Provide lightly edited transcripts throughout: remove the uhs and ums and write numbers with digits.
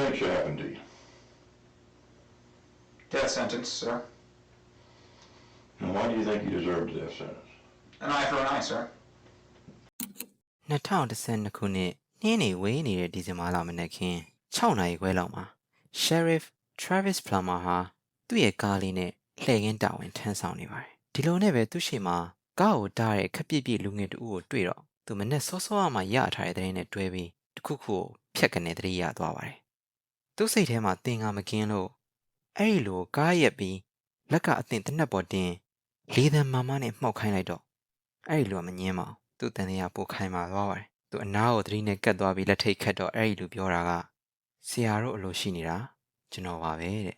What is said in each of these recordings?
think should happen to you? Death sentence, sir. And why do you think you deserve the death sentence? An eye for an eye, sir. 2012ခုနှစ်နှင်းနေဝေးနေတဲ့ဒီဇင်ဘာလမနက်ခင်း6နာရီခွဲလောက်မှာ Sheriff Travis Plummer ဟာသူ့ရဲ့ကားလေးနဲ့လှည့်ကင်းတာဝန်ထမ်းဆောင်နေပါတယ်။ဒီလိုနဲ့ပဲသူ့ရှေ့မှာကားကိုတားတဲ့ခက်ပြစ်ပြစ်လူငယ်တူကိုတွေ့တော့သူမနဲ့စောစောမှရထားတဲ့တဲ့နဲ့တွဲပြီးတစ်ခုခုကိုဖြတ်ကနေတတိယသွားပါတယ်။သူ့စိတ်ထဲမှာသင်္ကာမကင်းလို့အဲ့ဒီလိုကားရက်ပြီးလက်ကအသင်တနက်ပေါ်တင်လေးသံမမနဲ့မှောက်ခိုင်းလိုက်တော့အဲ့ဒီလိုမငင်းပါဘူးသူ့တန်တရားပိုခိုင်းมาသွားပါတယ်သူအနားကိုသတိနဲ့ကတ်သွားပြီးလက်ထိတ်ခတ်တော့အဲ့ဒီလူပြောတာကဆရာတို့အလိုရှိနေတာကျွန်တော်ပါပဲတဲ့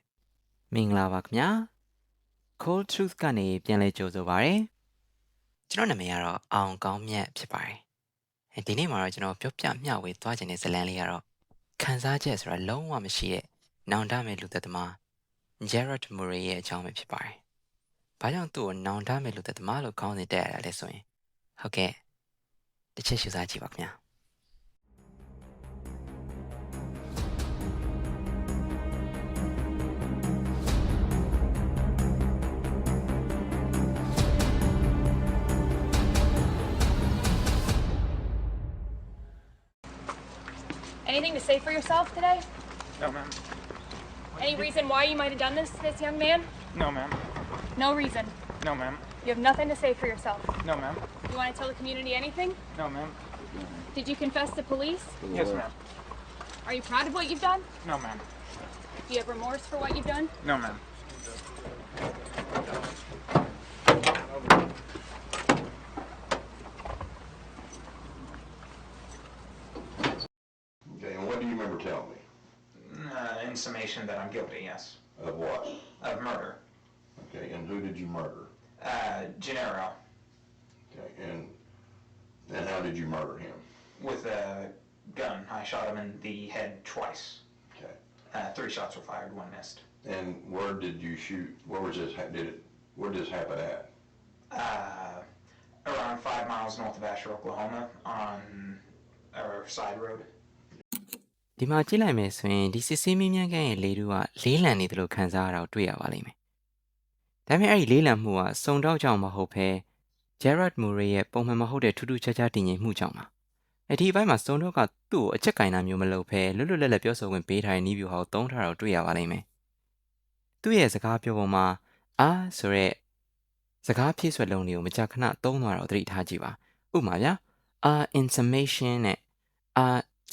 မင်္ဂလာပါခင်ဗျာ Cold Truth ကနေပြန်လဲကြိုဆိုပါရစေကျွန်တော်နာမည်ကတော့အောင်ကောင်းမြတ်ဖြစ်ပါတယ်ဒီနေ့မှာတော့ကျွန်တော်ပြောပြမျှဝေသွားခြင်းတဲ့ဇာတ်လမ်းလေးကတော့ခန်းစားချက်ဆိုတာလုံးဝမရှိတဲ့နောင်တမဲ့လူသက်သမား Gerard Murray ရဲ့အကြောင်းပဲဖြစ်ပါတယ်ဘာကြောင့်သူ့ကိုနောင်တမဲ့လူသက်သမားလို့ခေါင်းစဉ်တက်ရတာလဲဆိုရင်ဟုတ်ကဲ့တစ်ချက်ရှုစားကြည့်ပါခင်ဗျာ Anything to say for yourself today? No, ma'am. Any reason why you might have done this to this young man? No, ma'am. No reason. No, ma'am. You have nothing to say for yourself. No, ma'am. You want to tell the community anything? No, ma'am. Did you confess to police? Yes, ma'am. Are you proud of what you've done? No, ma'am. Do you have remorse for what you've done? No, ma'am. Okay, and what do you remember telling me? In summation that I'm guilty, yes. Of what? Of murder. Okay, and who did you murder? Gennaro. Okay, and how did you murder him? With a gun. I shot him in the head twice. Okay. 3 shots were fired, 1 missed. And where did you shoot? Where was this? Where did this happen at? Around 5 miles north of Asher, Oklahoma, on a side road. ဒီမှာကြည့်လိုက်မယ်ဆိုရင်ဒီစစ်ဆေးမင်းများကရဲ့လေတူကလေးလံနေတယ်လို့ခန်းစားရတာကိုတွေ့ရပါလိမ့်မယ်။ဒါပေမဲ့အဲ့ဒီလေးလံမှုကစုံတော့ကြောင်မဟုတ်ဘဲ Gerard Murray ရဲ့ပုံမှန်မဟုတ်တဲ့ထူးထူးခြားခြားတည်ငြိမ်မှုကြောင့်ပါ။ဒီအပိုင်းမှာစုံတော့ကသူ့ကိုအချက်ကင်တာမျိုးမလုပ်ဘဲလွတ်လွတ်လပ်လပ်ပြောဆိုခွင့်ပေးထားတဲ့နည်းဗျူဟာကိုသုံးထားတာကိုတွေ့ရပါလိမ့်မယ်။သူ့ရဲ့စကားပြောပုံမှာဆိုရဲစကားဖြည့်ဆွက်လုံးတွေကိုမကြာခဏသုံးသွားတာကိုသတိထားကြည့်ပါ။ဥပမာဗျာin summation နဲ့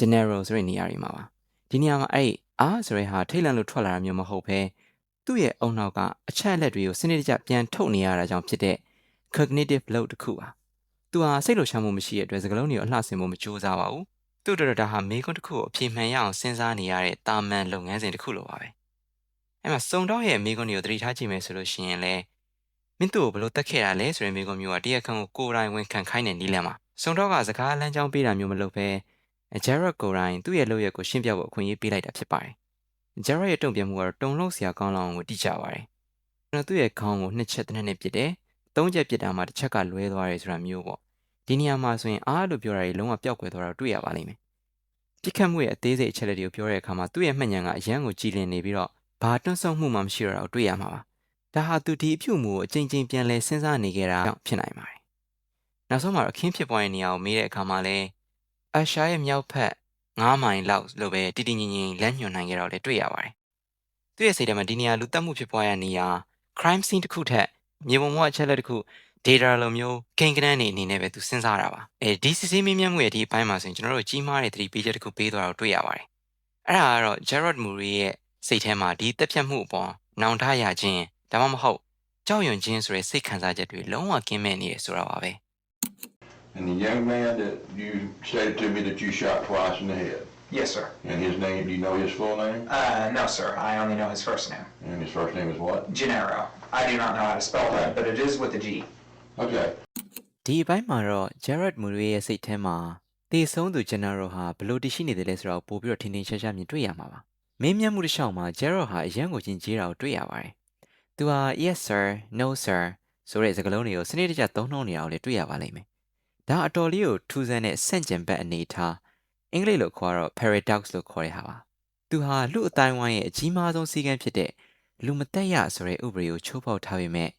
general ဆိုတဲ့နေရာတွေမှာပါဒီနေရာမှာအဲ့ဆိုရဲဟာထိတ်လန့်လို့ထွက်လာတာမျိုးမဟုတ်ဘဲသူ့ရဲ့အုံနောက်ကအချက်အလက်တွေကိုစနစ်တကျပြန်ထုတ်နေရတာကြောင့်ဖြစ်တဲ့ cognitive load တစ်ခုပါသူဟာစိတ်လှုပ်ရှားမှုမရှိတဲ့အတွက်စကားလုံးတွေကိုအလှဆင်ဖို့မကြိုးစားပါဘူးသူ့တော်ဒါဟာမေကွန်းတစ်ခုကိုအပြေမှန်ရအောင်စဉ်းစားနေရတဲ့တာမန်လုပ်ငန်းစဉ်တစ်ခုလိုပါပဲအဲ့မှာစုံတော့ရဲ့မေကွန်းတွေကိုသတိထားကြည့်မယ်ဆိုလို့ရှိရင်လည်းမင်းတို့ကိုဘယ်လိုတက်ခဲ့တာလဲဆိုတဲ့မေကွန်းမျိုးကတရားခံကိုကိုယ်တိုင်ဝန်ခံခိုင်းတဲ့နည်းလမ်းပါစုံတော့ကစကားလမ်းကြောင်းပေးတာမျိုးမလုပ်ဘဲGerard ကိုယ်တိုင်သူ့ရဲ့လုပ်ရက်ကိုရှင်းပြဖို့အခွင့်အရေးပေးလိုက်တာဖြစ်ပါတယ်။ Gerard ရဲ့တုံ့ပြန်မှုကတော့တုံလုံးစရာကောင်းလောက်ကိုတိကျပါတယ်။ကျွန်တော်သူ့ရဲ့ခေါင်းကို2ချက်တစ်နဲ့ပစ်တယ်။3ချက်ပစ်တာမှတစ်ချက်ကလွဲသွားတယ်ဆိုတာမျိုးပေါ့။ဒီနေရာမှာဆိုရင်လို့ပြောတာတွေလုံးဝပျောက်ကွယ်သွားတာတွေ့ရပါလိမ့်မယ်။ပြစ်ခတ်မှုရဲ့အသေးစိတ်အချက်လက်တွေကိုပြောတဲ့အခါမှာသူ့ရဲ့မှတ်ဉာဏ်ကအရန်ကိုကြည်လင်နေပြီးတော့ဘာတွန်းဆုံမှုမှမရှိတော့တာကိုတွေ့ရမှာပါ။ဒါဟာသူဒီအပြုမှုကိုအချိန်ချင်းပြန်လဲစဉ်းစားနေကြတာဖြစ်နိုင်ပါတယ်။နောက်ဆုံးမှာအခင်းဖြစ်ပွားတဲ့နေရာကိုမေးတဲ့အခါမှာလည်းအရှာရဲ့မြောက်ဖက်9မိုင်လောက်လို့ပဲတည်တည်ငြိမ်ငြိမ်လမ်းညွှန်နိုင်ကြတော့လေတွေ့ရပါတယ်။သူ့ရဲ့စိတ်ထဲမှာဒီနေရာလူတက်မှုဖြစ်ပွားရတဲ့နေရာ crime scene တစ်ခုထက်မြေပုံပေါ်အချက်လက်တစ်ခု data လိုမျိုးကိန်းကနန်းနေအနေနဲ့ပဲသူစဉ်းစားတာပါ။ဒီစစ်ဆေးမင်းမြတ်မှုရဲ့ဒီအပိုင်းမှာဆိုရင်ကျွန်တော်တို့ကြီးမားတဲ့သတိပေးချက်တစ်ခုပေးသွားတော့တွေ့ရပါတယ်။အဲ့ဒါကတော့ Gerard Murray ရဲ့စိတ်ထဲမှာဒီတက်ဖြတ်မှုအပေါ်နောင်တရခြင်းဒါမှမဟုတ်ကြောက်ရွံ့ခြင်းဆိုတဲ့စိတ်ခံစားချက်တွေလုံးဝကင်းမဲ့နေတယ်ဆိုတာပါပဲ။ And the young man that you said to me that you shot twice in the head. Yes, sir. And his name, do you know his full name? No, sir. I only know his first name. And his first name is what? Gennaro. I do not know how to spell that, but it is with a G. Okay. ဒီအပိုင်းမှာတော့ Gerard Murray ရဲ့စိတ်ထဲမှာတည်ဆုံးသူ Gennaro ဟာဘလို့တရှိနေတယ်လဲဆိုတော့ပို့ပြီးတော့ထင်ထင်ရှားရှားမြင်တွေ့ရမှာပါ။မင်းမြတ်မှုတစ်လျှောက်မှာ Gerard ဟာအရန်ကိုချင်းကြီးတာကိုတွေ့ရပါတယ်။သူဟာ yes sir, no sir ဆိုတဲ့စကားလုံးတွေကိုစနစ်တကျသုံးနှုန်းနေတာကိုလည်းတွေ့ရပါလိမ့်မယ်။ဒါအတော်လေးကိုထူးဆန်းတဲ့ဆန့်ကျင်ဘက်အနေထားအင်္ဂလိပ်လိုခေါ်တော့ paradox လို့ခေါ်တဲ့ဟာပါ သူဟာလူအတိုင်းဝိုင်းရဲ့အကြီးမားဆုံးစည်းကမ်းဖြစ်တဲ့လူမတက်ရဆိုတဲ့ဥပဒေကိုချိုးဖောက်ထားပေမဲ့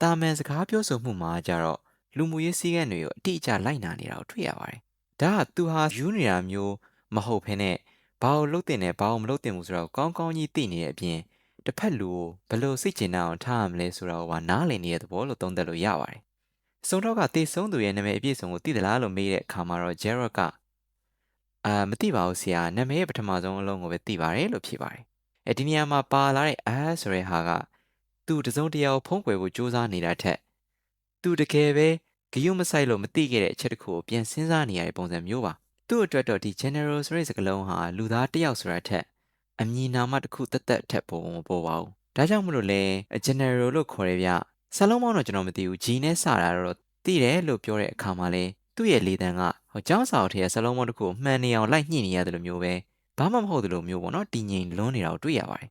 တာမန်စကားပြောဆိုမှုမှာကြတော့လူမှုရေးစည်းကမ်းတွေကိုအတိအကျလိုက်နာနေတာကိုတွေ့ရပါတယ်။ဒါကသူဟာယူနေတာမျိုးမဟုတ်ဘဲနဲ့ဘာလို့လုပ်တင်တယ်ဘာလို့မလုပ်တင်ဘူးဆိုတော့ကောင်းကောင်းကြီးသိနေတဲ့အပြင်တစ်ဖက်လူကိုဘယ်လိုစိတ်ကျဉ်အောင်ထားရမလဲဆိုတော့ဟာနားလည်နေတဲ့သဘောလို့သုံးသပ်လို့ရပါတယ်။စုံတော့ကတေဆုံးသူရဲ့နာမည်အပြည့်စုံကိုသိသလားလို့မေးတဲ့အခါမှာတော့ Gerard ကမသိပါဘူးဆရာနာမည်ရဲ့ပထမဆုံးအလုံးကိုပဲသိပါတယ်လို့ဖြေပါတယ်။ဒီနေရာမှာပါလာတဲ့ဆိုတဲ့ဟာကသူတစုံတရာကိုဖုံးကွယ်ဖို့ကြိုးစားနေတာထက်သူတကယ်ပဲဂယုမဆိုင်လို့မသိခဲ့တဲ့အချက်တစ်ခုကိုပြန်စဉ်းစားနေရတဲ့ပုံစံမျိုးပါ။သူ့အတွက်တော့ဒီ general ဆိုတဲ့စကားလုံးဟာလူသားတစ်ယောက်ဆိုတာထက်အမည်နာမတစ်ခုသက်သက်ထက်ပိုမပေါ်ပါဘူး။ဒါကြောင့်မလို့လဲ general လို့ခေါ်ရဗျ။ဆလုံးပေါင်းတော့ကျွန်တော်မသိဘူး။ G နဲ့စတာတော့သိတယ်လို့ပြောတဲ့အခါမှာလဲသူ့ရဲ့လေတံကကျောင်းစာအုပ်ထဲကဆလုံးပေါင်းတစ်ခုကိုမှန်နေအောင်လိုက်ညှိနေရတယ်လို့မျိုးပဲဘာမှမဟုတ်တယ်လို့မျိုးပေါ့နော်တည်ငြိမ်လွန်းနေတာကိုတွေ့ရပါတယ်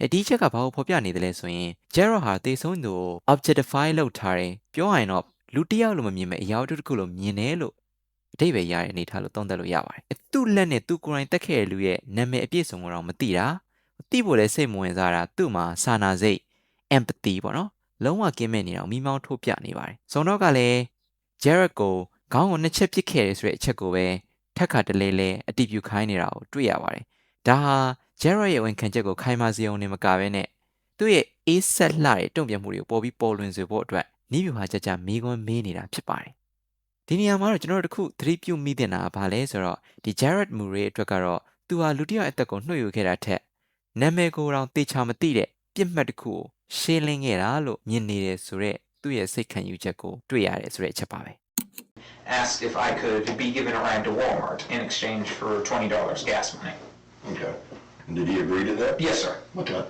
။ဒီချက်ကဘာကိုဖော်ပြနေတယ်လဲဆိုရင် Gerard ဟာတေဆုံးသူကို objectify လုပ်ထားတယ်ပြောရရင်တော့လူတစ်ယောက်လိုမမြင်မဲ့အရာတစ်ခုလိုမြင်တယ်လို့အတိတ်ပဲရတဲ့အနေထားလို့သုံးသပ်လို့ရပါတယ်။သူ့လက်နဲ့သူကိုယ်တိုင်တက်ခဲ့တဲ့လူရဲ့နာမည်အပြည့်စုံကိုတော့မသိတာသိဖို့လဲစိတ်မဝင်စားတာသူ့မှာစာနာစိတ် empathy ပေါ့နော်လုံးဝကင်းမဲ့နေတာကိုမိမောင်းထုတ်ပြနေပါတယ်။ဇုံတော့ကလည်း Gerard ကိုခေါင်းကိုနှစ်ချက်ပစ်ခဲ့တယ်ဆိုတဲ့အချက်ကိုပဲထက်ခါတလဲလဲအတိပြုခိုင်းနေတာကိုတွေ့ရပါတယ်။ဒါဟာ Gerard ရဲ့ဝန်ခံချက်ကိုခိုင်မာစေအောင်နေမကဘဲနဲ့သူ့ရဲ့အေးဆက်လှတဲ့တုံ့ပြန်မှုတွေကိုပေါ်ပြီးပေါ်လွင်စေဖို့အတွက်နီးဗျူဟာကြကြမေးခွန်းမေးနေတာဖြစ်ပါတယ်။ဒီနေရာမှာတော့ကျွန်တော်တို့တခုသတိပြုမိတင်တာကဘာလဲဆိုတော့ဒီ Gerard Murray အတွက်ကတော့သူဟာလူတစ်ယောက်အသက်ကိုနှွှတ်ယူခဲ့တာထက်နာမည်ကိုယ်တော်တေချာမသိတဲ့ပြစ်မှတ်တစ်ခုကိုရှင်းလင်းခဲ့တာလို့မြင်နေတယ်ဆိုတော့သူ့ရဲ့စိတ်ခံယူချက်ကိုတွေ့ရတယ်ဆိုတဲ့အချက်ပါပဲ။ Asked if I could be given a ride to Walmart in exchange for $20 gas money. Okay. And did he agree to that? Yes, sir. Okay.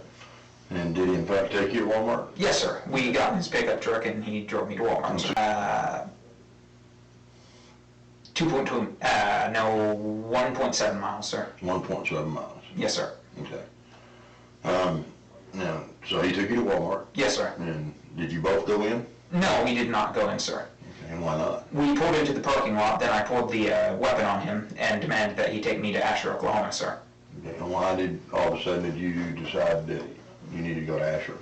And did he in fact take you to Walmart? Yes, sir. We got in his pickup truck and he drove me to Walmart. 1.7 miles, sir. 1.7 miles. Yes, sir. Okay. Now, so he took you to Walmart, Yes, sir. and did you both go in? No, we did not go in, sir. Okay, and why not? We pulled into the parking lot, then I pulled the weapon on him and demanded that he take me to Asher, Oklahoma, sir. Okay, and why did all of a sudden did you decide that you needed to go to Asher?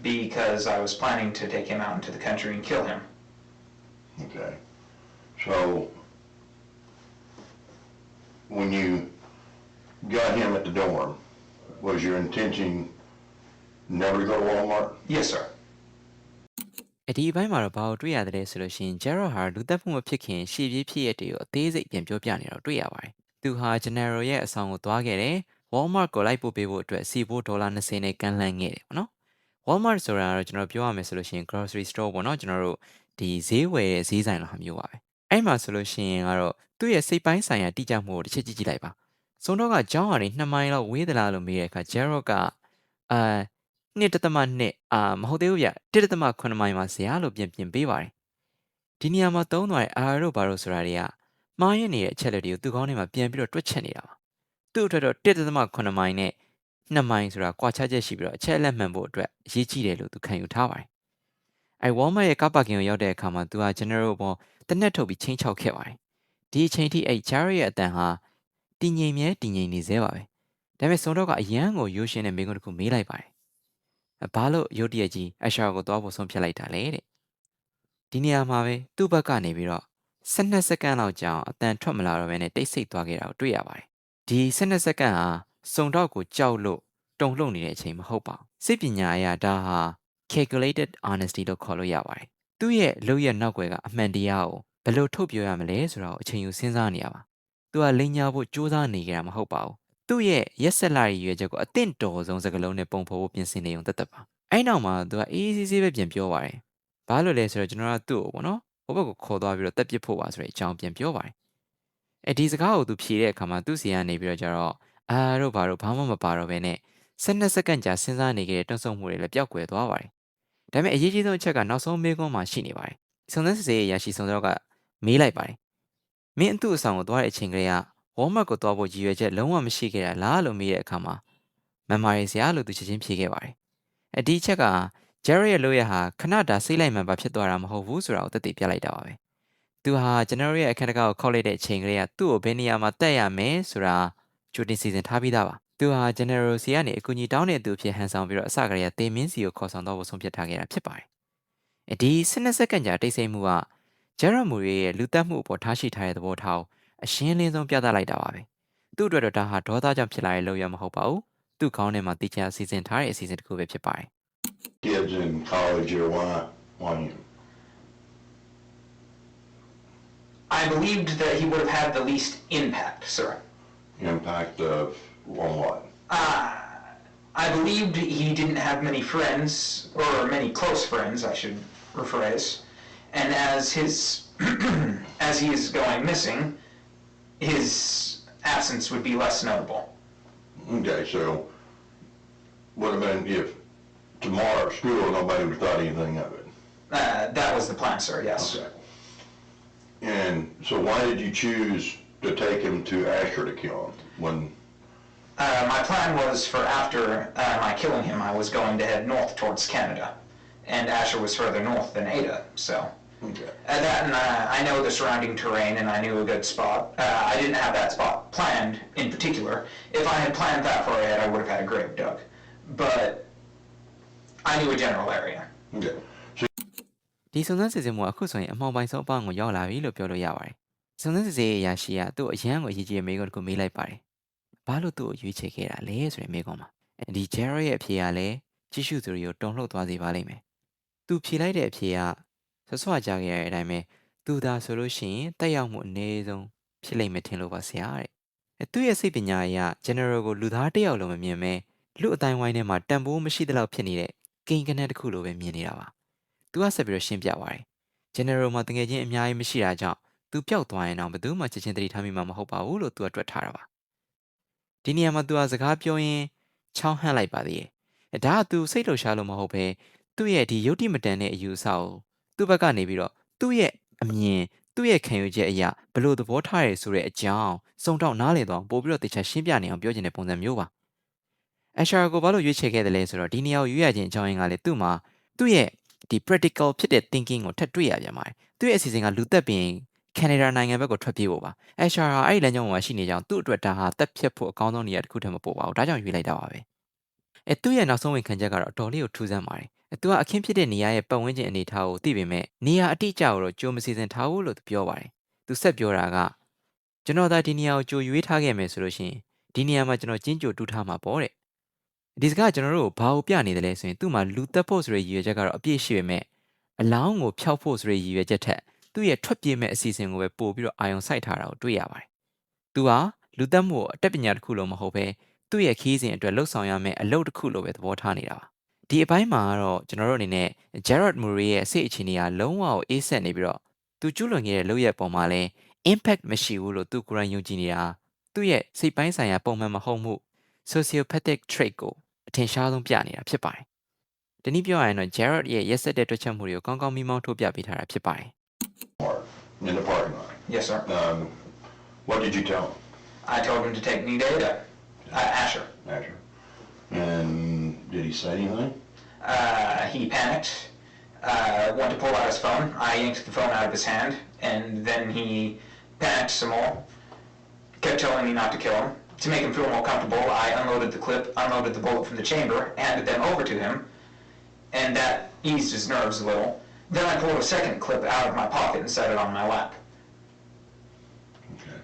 Because I was planning to take him out into the country and kill him. Okay. So, when you got him at the dorm, was your intention never to go to Walmart? Yes, sir. ဒီအပိုင်းမှာတော့ဘာကိုတွေ့ရတယ်လဲဆိုလို့ရှိရင် Gerard ဟာလူသက်မှုမဖြစ်ခင်ရှေ့ပြေးဖြစ်ရတွေကိုအသေးစိတ်ပြန်ပြောပြနေတော့တွေ့ရပါတယ်။သူဟာ General ရဲ့အဆောင်ကိုသွားခဲ့တယ်။ Walmart ကိုလိုက်ပို့ပေးဖို့အတွက်စီဖို့$20နဲ့ကမ်းလှမ်းခဲ့တယ်ပေါ့နော်။ Walmart ဆိုတာကတော့ကျွန်တော်ပြောရမယ်ဆိုလို့ရှိရင် grocery store ပေါ့နော်ကျွန်တော်တို့ဒီဈေးဝယ်တဲ့ဈေးဆိုင်လိုဟာမျိုးပါပဲ။အဲ့မှာဆိုလို့ရှိရင်ကတော့သူ့ရဲ့စိတ်ပိုင်းဆိုင်ရာတိကျမှုကိုတစ်ချက်ကြည့်လိုက်ပါ။စုံတော့ကကျောင်းကနေ2မိုင်လောက်ဝေးသလားလို့မေးတဲ့အခါ Gerard က2.2မဟုတ်သေးဘူးဗျ1.8မိုင်မှာဇရာလို့ပြင်ပေးပါတယ်ဒီနေရာမှာသုံးသွားတဲ့တို့ဘာလို့ဆိုတာတွေကမှားရင်းနေတဲ့အချက်လက်တွေကိုသူ့ခေါင်းထဲမှာပြန်ပြီးတော့တွက်ချက်နေတာပါသူ့အတွက်တော့1.8မိုင်နဲ့2မိုင်ဆိုတာကွာခြားချက်ရှိပြီးတော့အချက်လက်မှန်ဖို့အတွက်အရေးကြီးတယ်လို့သူခံယူထားပါတယ်Walmart ရဲ့ကားပါကင်ကိုရောက်တဲ့အခါမှာသူဟာ General ပေါ်တနက်ထုတ်ပြီးချင်းချောက်ခဲ့ပါတယ်ဒီအချိန်ထိGerard ရဲ့အတန်ဟာတည်ငြိမ်နေသေးပါပဲဒါပေမဲ့စုံတော့ကအရန်ကိုရိုးရှင်းတဲ့မိကုန်းတစ်ခုမေးလိုက်ပါတယ်ဘာလို့ရုတ်တရက်ကြီးအရှာကိုသွားဖို့ဆုံးဖြတ်လိုက်တာလဲတဲ့ဒီနေရာမှာပဲသူ့ဘက်ကနေပြီးတော့12စက္ကန့်လောက်ကြာအောင်အတန်ထွက်မလာတော့ဘဲနဲ့တိတ်ဆိတ်သွားခဲ့တာကိုတွေ့ရပါတယ်ဒီ12စက္ကန့်ဟာစုံတော့ကိုကြောက်လို့တုန်လှုပ်နေတဲ့အချိန်မဟုတ်ပါဘူးစိတ်ပညာအရဒါဟာ calculated honesty လို့ခေါ်လို့ရပါတယ်သူ့ရဲ့လုပ်ရနောက်ွယ်ကအမှန်တရားကိုဘယ်လိုထုတ်ပြောရမလဲဆိုတာကိုအချိန်ယူစဉ်းစားနေရပါသူကလိန်ညာဖို့စူးစမ်းနေကြတာမဟုတ်ပါဘူးသူ့ရဲ့ရက်ဆက်လာရွယ်ချက်ကိုအသင့်တော်ဆုံးစကားလုံးနဲ့ပုံဖော်ဖို့ပြင်ဆင်နေုံသက်သက်ပါအဲ့နောက်မှာသူကအေးဆေးပဲပြန်ပြောပါတယ်ဘာလို့လဲဆိုတော့ကျွန်တော်ကသူ့ကိုပေါ့နော်ဟိုဘက်ကိုခေါ်သွားပြီးတော့တက်ပစ်ဖို့ပါဆိုတဲ့အကြောင်းပြန်ပြောပါတယ်ဒီစကားကိုသူဖြေတဲ့အခါမှာသူ့စီကနေပြီးတော့ကျတော့တို့ဘာမှမပါတော့ဘဲနဲ့12စက္ကန့်ကြာစဉ်းစားနေခဲ့တဲ့တွန့်ဆုတ်မှုတွေလည်းပျောက်ကွယ်သွားပါတယ်ဒါပေမဲ့အရေးကြီးဆုံးအချက်ကနောက်ဆုံးမေးခွန်းမှာရှိနေပါတယ်စုံစမ်းစစ်ဆေးရေးရရှိစုံတော့ကမေးလိုက်ပါတယ်မင်းသူ့အဆောင်ကိုသွားတဲ့အချိန်ကလေးကWalmart ကိုသွားဖို့ရည်ရွယ်ချက်လုံးဝမရှိခဲ့တာလားလို့မေးတဲ့အခါမှာမန်မာရီဆရာလို့သူချက်ချင်းဖြေခဲ့ပါတယ် ဒီချက်က Jared ရဲ့လို့ရဟာခဏတာစိတ်လိုက်မှန်ပါဖြစ်သွားတာမဟုတ်ဘူးဆိုတာကိုသက်သေပြလိုက်တာပါပဲသူဟာကျွန်တော်ရဲ့အခက်အခဲကိုခေါက်လိုက်တဲ့အချိန်ကလေးကသူ့ကိုဘယ်နေရာမှာတက်ရမယ်ဆိုတာကြိုတင်စီစဉ်ထားပြီးသားပါသူဟာ General စီကနေအကူအညီတောင်းတဲ့သူဖြစ်ဟန်ဆောင်ပြီးတော့အစကတည်းကတေမင်းစီကိုခေါ်ဆောင်တော့ဖို့ဆုံးဖြတ်ထားခဲ့တာဖြစ်ပါတယ်ဒီ12စက္ကန့်ကြာတိတ်ဆိတ်မှုက Jared Murray ရဲ့လူသက်မှုအပေါ်ထားရှိထားတဲ့သဘောထားကိုအရှင်းလင်းဆုံးပြသလိုက်တာပါပဲသူ့အတွက်တော့ဒါဟာဒေါသကြောင့်ဖြစ်လာတဲ့လုပ်ရမဟုတ်ပါဘူးသူ့ခေါင်းထဲမှာတည်ချစီစဉ်ထားတဲ့အစီအစဉ်တစ်ခုပဲဖြစ်ပါတယ် Kids in college here, why you? I believed that he would have had the least impact, sir. Impact of on what? I believed he didn't have many friends, or many close friends, I should rephrase. And as as he is going missing, his absence would be less notable. Okay, so would have been if tomorrow at school nobody would have thought anything of it. That was the plan, sir, yes. Okay. And so why did you choose to take him to Asher to kill him when? My plan was for after my killing him, I was going to head north towards Canada, and Asher was further north than Ada, so. Okay. And I know the surrounding terrain, and I knew a good spot. I didn't have that spot planned in particular. If I had planned that far ahead, I would have had a grave dug. But I knew a general area. Okay. ဒီစုံစမ်းစစ်ဆေးမှုအခုဆိုရင်အမှောင်ပိုင်းဆုံးအပေါင်းကိုရောက်လာပြီလို့ပြောလို့ရပါတယ်။စုံစမ်းစစ်ဆေးရေးအရာရှိကသူ့အရန်ကိုအရေးကြီးတဲ့မိကုံတစ်ခုမေးလိုက်ပါတယ်။ဘာလို့သူ့ကိုရွေးချယ်ခဲ့တာလဲဆိုတဲ့မိကုံမှာဒီ Jared ရဲ့အဖြေကလည်းကြည့်ရှုသူတွေကိုတုန်လှုပ်သွားစေပါလိမ့်မယ်။သူဖြေလိုက်တဲ့အဖြေကဆွဆွကြခဲ့ရတဲ့အတိုင်းပဲသူသာဆိုလို့ရှိရင်တက်ရောက်မှုအနည်းဆုံးဖြစ်လိမ့်မယ်ထင်လို့ပါဆရာတဲ့။သူ့ရဲ့စိတ်ပညာအရ General ကိုလူသားတစ်ယောက်လိုမမြင်ပဲလူအတိုင်းဝိုင်းထဲမှာတန်ဖိုးမရှိသလောက်ဖြစ်နေတဲ့ကိန်းကနန်းတစ်ခုလိုပဲမြင်နေတာပါ။ သူကဆက်ပြီးတော့ရှင်းပြပါတယ် General မှာတကယ်ချင်းအများကြီးမရှိတာကြောင့်သူပျောက်သွားရင်တော့ဘယ်သူမှချက်ချင်းသတိထားမိမှာမဟုတ်ပါဘူးလို့သူကတွက်ထားတာပါဒီနေရာမှာသူကစကားပြောရင်းချောင်းဟန့်လိုက်ပါသေးတယ်ဒါကသူစိတ်လှုပ်ရှားလို့မဟုတ်ပဲသူ့ရဲ့ဒီယုတ်တိမတန်တဲ့အယူအဆကိုသူ့ဘက်ကနေပြီးတော့သူ့ရဲ့အမြင်သူ့ရဲ့ခံယူချက်အရာဘလို့သဘောထားရဲဆိုတဲ့အကြောင်းစုံတော့နားလည်တော့ပို့ပြီးတော့တခြားရှင်းပြနေအောင်ပြောချင်တဲ့ပုံစံမျိုးပါ Asher ကိုဘာလို့ရွေးချယ်ခဲ့တယ်လဲဆိုတော့ဒီနေရာကိုရွေးရခြင်းအကြောင်းရင်းကလည်းသူ့မှာသူ့ရဲ့ဒီ practical ဖြစ်တဲ့ thinking ကိုထပ်တွေ့ရပြန်ပါတယ်သူ့ရဲ့အစီအစဉ်ကလူသက်ပြီး Canada နိုင်ငံဘက်ကိုထွက်ပြေးဖို့ပါ Asher ဟာအဲ့ဒီလမ်းကြောင်းမှာရှိနေကြောင်းသူ့အတွက်ဒါဟာတက်ဖြတ်ဖို့အကောင်းဆုံးနေရာတစ်ခုတည်းမပို့ပါဘူးဒါကြောင့်ရွေးလိုက်တာပါပဲသူ့ရဲ့နောက်ဆုံးဝင်ခံချက်ကတော့အတော်လေးကိုထူးဆန်းပါတယ်သူကအခင်းဖြစ်တဲ့နေရာရဲ့ပတ်ဝန်းကျင်အနေထားကိုသိပေမဲ့နေရာအတိအကျကိုတော့ကြိုမစီစဉ်ထားဘူးလို့သူပြောပါတယ်သူဆက်ပြောတာကကျွန်တော်ဒါဒီနေရာကိုကြိုရွေးထားခဲ့မယ်ဆိုလို့ရှိရင်ဒီနေရာမှာကျွန်တော်ကျင်းကြိုတူးထားမှာပေါ့တဲ့ဒီစကားကျွန်တော်တို့ဘာကိုပြနေတယ်လဲဆိုရင်သူ့မှာလူသက်ဖို့ဆိုတဲ့ရည်ရွယ်ချက်ကတော့အပြည့်ရှိပေမဲ့အလောင်းကိုဖျောက်ဖို့ဆိုတဲ့ရည်ရွယ်ချက်ထက်သူ့ရဲ့ထွက်ပြေးမဲ့အစီအစဉ်ကိုပဲပို့ပြီးတော့အာရုံစိုက်ထားတာကိုတွေ့ရပါတယ်သူဟာလူသက်မှုကိုအတက်ပညာတစ်ခုလုံးမဟုတ်ပဲသူ့ရဲ့ခီးစဉ်အတွက်လှုပ်ဆောင်ရမယ့်အလုပ်တစ်ခုလိုပဲသဘောထားနေတာပါဒီအပိုင်းမှာကတော့ကျွန်တော်တို့အနေနဲ့ Jared Murray ရဲ့စိတ်အခြေအနေကလုံးဝအေးဆက်နေပြီးတော့သူကျူးလွန်ခဲ့တဲ့လုပ်ရက်ပေါ်မှာလည်း impact မရှိဘူးလို့သူကိုယ်တိုင်ယုံကြည်နေတာသူ့ရဲ့စိတ်ပိုင်းဆိုင်ရာပုံမှန်မဟုတ်မှု sociopathic trait ကိုအထင်ရှားဆုံးပြနေတာဖြစ်ပါတယ်။ဒီနည်းပြောရရင်တော့ Jared ရဲ့ရက်စက်တဲ့တွက်ချက်မှုတွေကိုကောင်းကောင်းမိမောင်းထုတ်ပြပေးထားတာဖြစ်ပါတယ် In the parking lot. Yes, sir. What did you tell him? I told him to take me to Ada. Asher. Asher. And did he say anything? He panicked, went to pull out his phone. I yanked the phone out of his hand, and then he panicked some more, kept telling me not to kill him. To make him feel more comfortable, I unloaded the clip, unloaded the bullet from the chamber, handed them over to him, and that eased his nerves a little. Then I pulled a second clip out of my pocket and set it on my lap. Okay.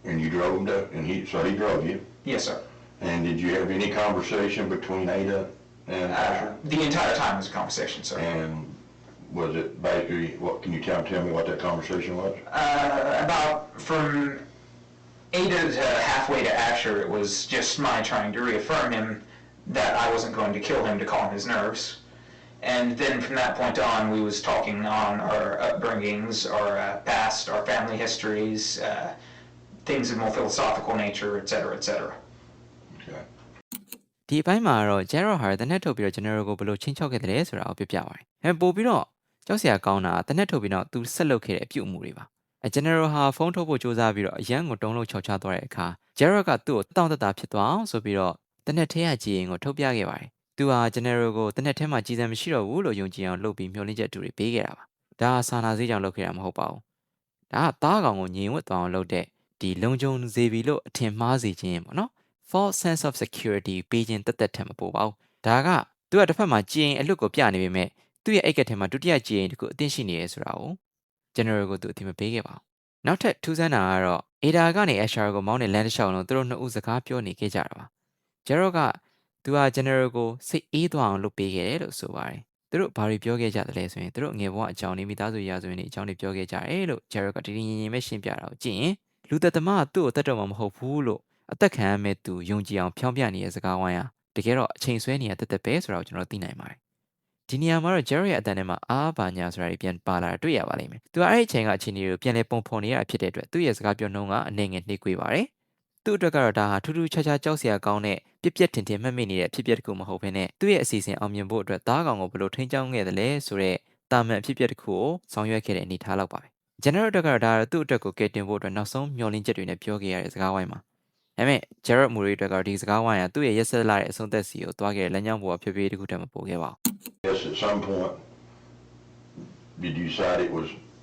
And you drove him to, so he drove you? Yes, sir. And did you have any conversation between Ada and Asher? The entire time was a conversation, sir. And was it basically, what, can you tell me what that conversation was? About from Ada to halfway to Asher, it was just my trying to reaffirm him that I wasn't going to kill him to calm his nerves. And then from that point on, we was talking on our upbringings, our past, our family histories, things of more philosophical nature, etc., etc. Okay. ဒီအပိုင်းမှာတော့ Jared ဟာတနက်ထုတ်ပြီးတော့ General ကိုဘယ်လိုချင်းချောက်ခဲ့တယ်ဆိုတာကိုပြပြပါတယ်။ပို့ပြီးတော့ကြောက်စရာကောင်းတာတနက်ထုတ်ပြီးတော့သူဆက်လုပ်ခဲ့တဲ့အပြုအမူတွေပါ general ဟာဖုန်းထုတ်ဖို့စူးစမ်းပြီးတော့အရန်ကိုတုံးလို့ခြောက်ချသွားတဲ့အခါ Gerard ကသူ့ကိုတောင့်တတဖြစ်သွားအောင်ဆိုပြီးတော့တနက်ထဲကကြည်ရင်ကိုထုတ်ပြခဲ့ပါတယ်သူဟာ general ကိုတနက်ထဲမှာကြည်စံမရှိတော့ဘူးလို့ယုံကြည်အောင်လုပ်ပြီးမျှော်လင့်ချက်တူတွေပေးခဲ့တာပါဒါဟာစာနာစေးကြောင့်လုပ်ခဲ့တာမဟုတ်ပါဘူးဒါကသားကောင်ကိုငြိမ်ဝတ်သွားအောင်လုပ်တဲ့ဒီလုံခြုံစေပြီလို့အထင်မှားစေခြင်းပေါ့နော် false sense of security ပေးခြင်းတက်ထက်မပိုပါဘူးဒါကသူကတစ်ဖက်မှာကြည်ရင်အလွတ်ကိုပြနေပေမဲ့သူ့ရဲ့အိတ်ကထဲမှာဒုတိယကြည်ရင်တခုအသင့်ရှိနေရဲဆိုတာကို general ကိုသူအသိမပေးခဲ့ပါဘူးနောက်ထပ်ထူးဆန်းတာကတော့ Ada ကနေ Asher ကိုမောင်းတဲ့လမ်းတစ်လျှောက်လုံးသူတို့နှစ်ဦးစကားပြောနေခဲ့ကြတာပါ Gerald ကသူဟာ general ကိုစိတ်အေးသွားအောင်လုပ်ပေးခဲ့တယ်လို့ဆိုပါတယ်သူတို့ဘာတွေပြောခဲ့ကြသလဲဆိုရင်သူတို့ငယ်ဘဝအကြောင်းတွေမိသားစုရာဇဝင်တွေအကြောင်းတွေပြောခဲ့ကြတယ်လို့ Gerald ကတည်တည်ငြိမ်ငြိမ်ပဲရှင်းပြတာကိုကြည့်ရင်လူသက်သမားကသူ့ကိုတတ်တော့မှမဟုတ်ဘူးလို့အသက်ခံရမဲ့သူယုံကြည်အောင်ဖြောင်းပြနေတဲ့စကားဝိုင်းဟာတကယ်တော့အချိန်ဆွဲနေရတက်တက်ပဲဆိုတာကိုကျွန်တော်သိနိုင်ပါတယ်ဒီနေရာမှာတော့ Jerry ရဲ့အတန်ထဲမှာအားပါညာဆိုတာတွေပြန်ပါလာတာတွေ့ရပါလိမ့်မယ်။သူကအဲ့ဒီအချိန်ကအခြေအနေကိုပြန်လဲပုံဖော်နေရတာဖြစ်တဲ့အတွက်သူ့ရဲ့စကားပြောနှုန်းကအနေငယ်နှိကွေးပါတယ်။သူ့အတွက်ကတော့ဒါဟာထူးထူးခြားခြားကြောက်စရာကောင်းတဲ့ပြက်ပြက်ထင်ထင်မှတ်မိနေတဲ့ဖြစ်ပျက်တစ်ခုမဟုတ်ဘဲနဲ့သူ့ရဲ့အစီအစဉ်အောင်မြင်ဖို့အတွက်သားကောင်ကိုဘယ်လိုထိန်းချောင်းခဲ့တယ်လဲဆိုတော့တာမန်အဖြစ်ပျက်တစ်ခုကိုဆောင်ရွက်ခဲ့တဲ့အနေထားလောက်ပါပဲ။ General အတွက်ကတော့ဒါသူ့အတွက်ကိုကယ်တင်ဖို့အတွက်နောက်ဆုံးမျှော်လင့်ချက်တွေနဲ့ပြောခဲ့ရတဲ့စကားဝိုင်းမှာဒါပေမဲ့ Gerard Murray အတွက်ကတော့ဒီစကားဝိုင်းကသူ့ရဲ့ရက်ဆက်လာတဲ့အဆုံးသက်စီကိုတွားခဲ့တဲ့လမ်းကြောင်းပေါ်ဖြစ်ဖြစ်တခုတည်းမပိုခဲ့ပါဘူး။ Yes, at some point, did you decide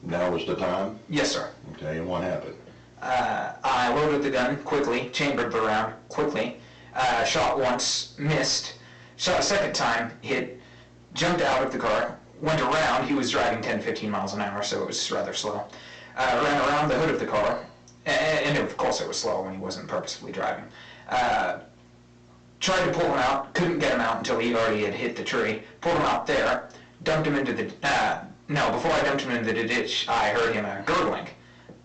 now was the time? Yes, sir. Okay, and what happened? I loaded the gun quickly, chambered the round quickly, shot once, missed, shot a second time, hit, jumped out of the car, went around. He was driving 10, 15 miles an hour, so it was rather slow. Ran around the hood of the car, and of course it was slow when he wasn't purposefully driving. Tried to pull him out, couldn't get him out until he already had hit the tree. Pulled him out there, dumped him into the... before I dumped him into the ditch, I heard him gurgling.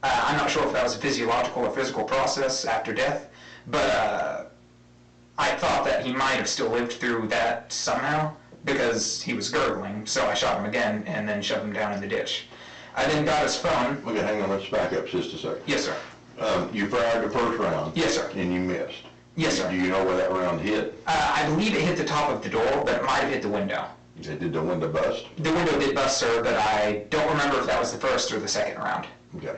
I'm not sure if that was a physiological or physical process after death, but I thought that he might have still lived through that somehow, because he was gurgling, so I shot him again and then shoved him down in the ditch. I then got his phone. Okay, hang on, let's back up just a second. Yes, sir. You fired the first round. Yes, sir. And you missed. Yes, sir. Do you know where that round hit? I believe it hit the top of the door, but it might have hit the window. Did the window bust? The window did bust, sir, but I don't remember if that was the first or the second round. Okay.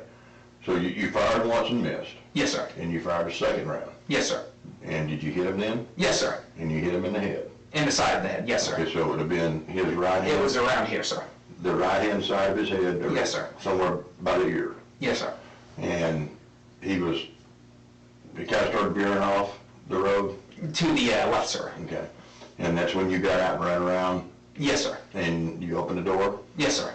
So you fired once and missed. Yes, sir. And you fired a second round. Yes, sir. And did you hit him then? Yes, sir. And you hit him in the head? In the side of the head, yes, sir. Okay, so it would have been his right hand? It was around here, sir. The right-hand side of his head? Or Yes, sir. Somewhere by the ear? Yes, sir. And he kind of started veering off the road? To the left, sir. Okay. And that's when you got out and ran around? Yes, sir. And you opened the door? Yes, sir.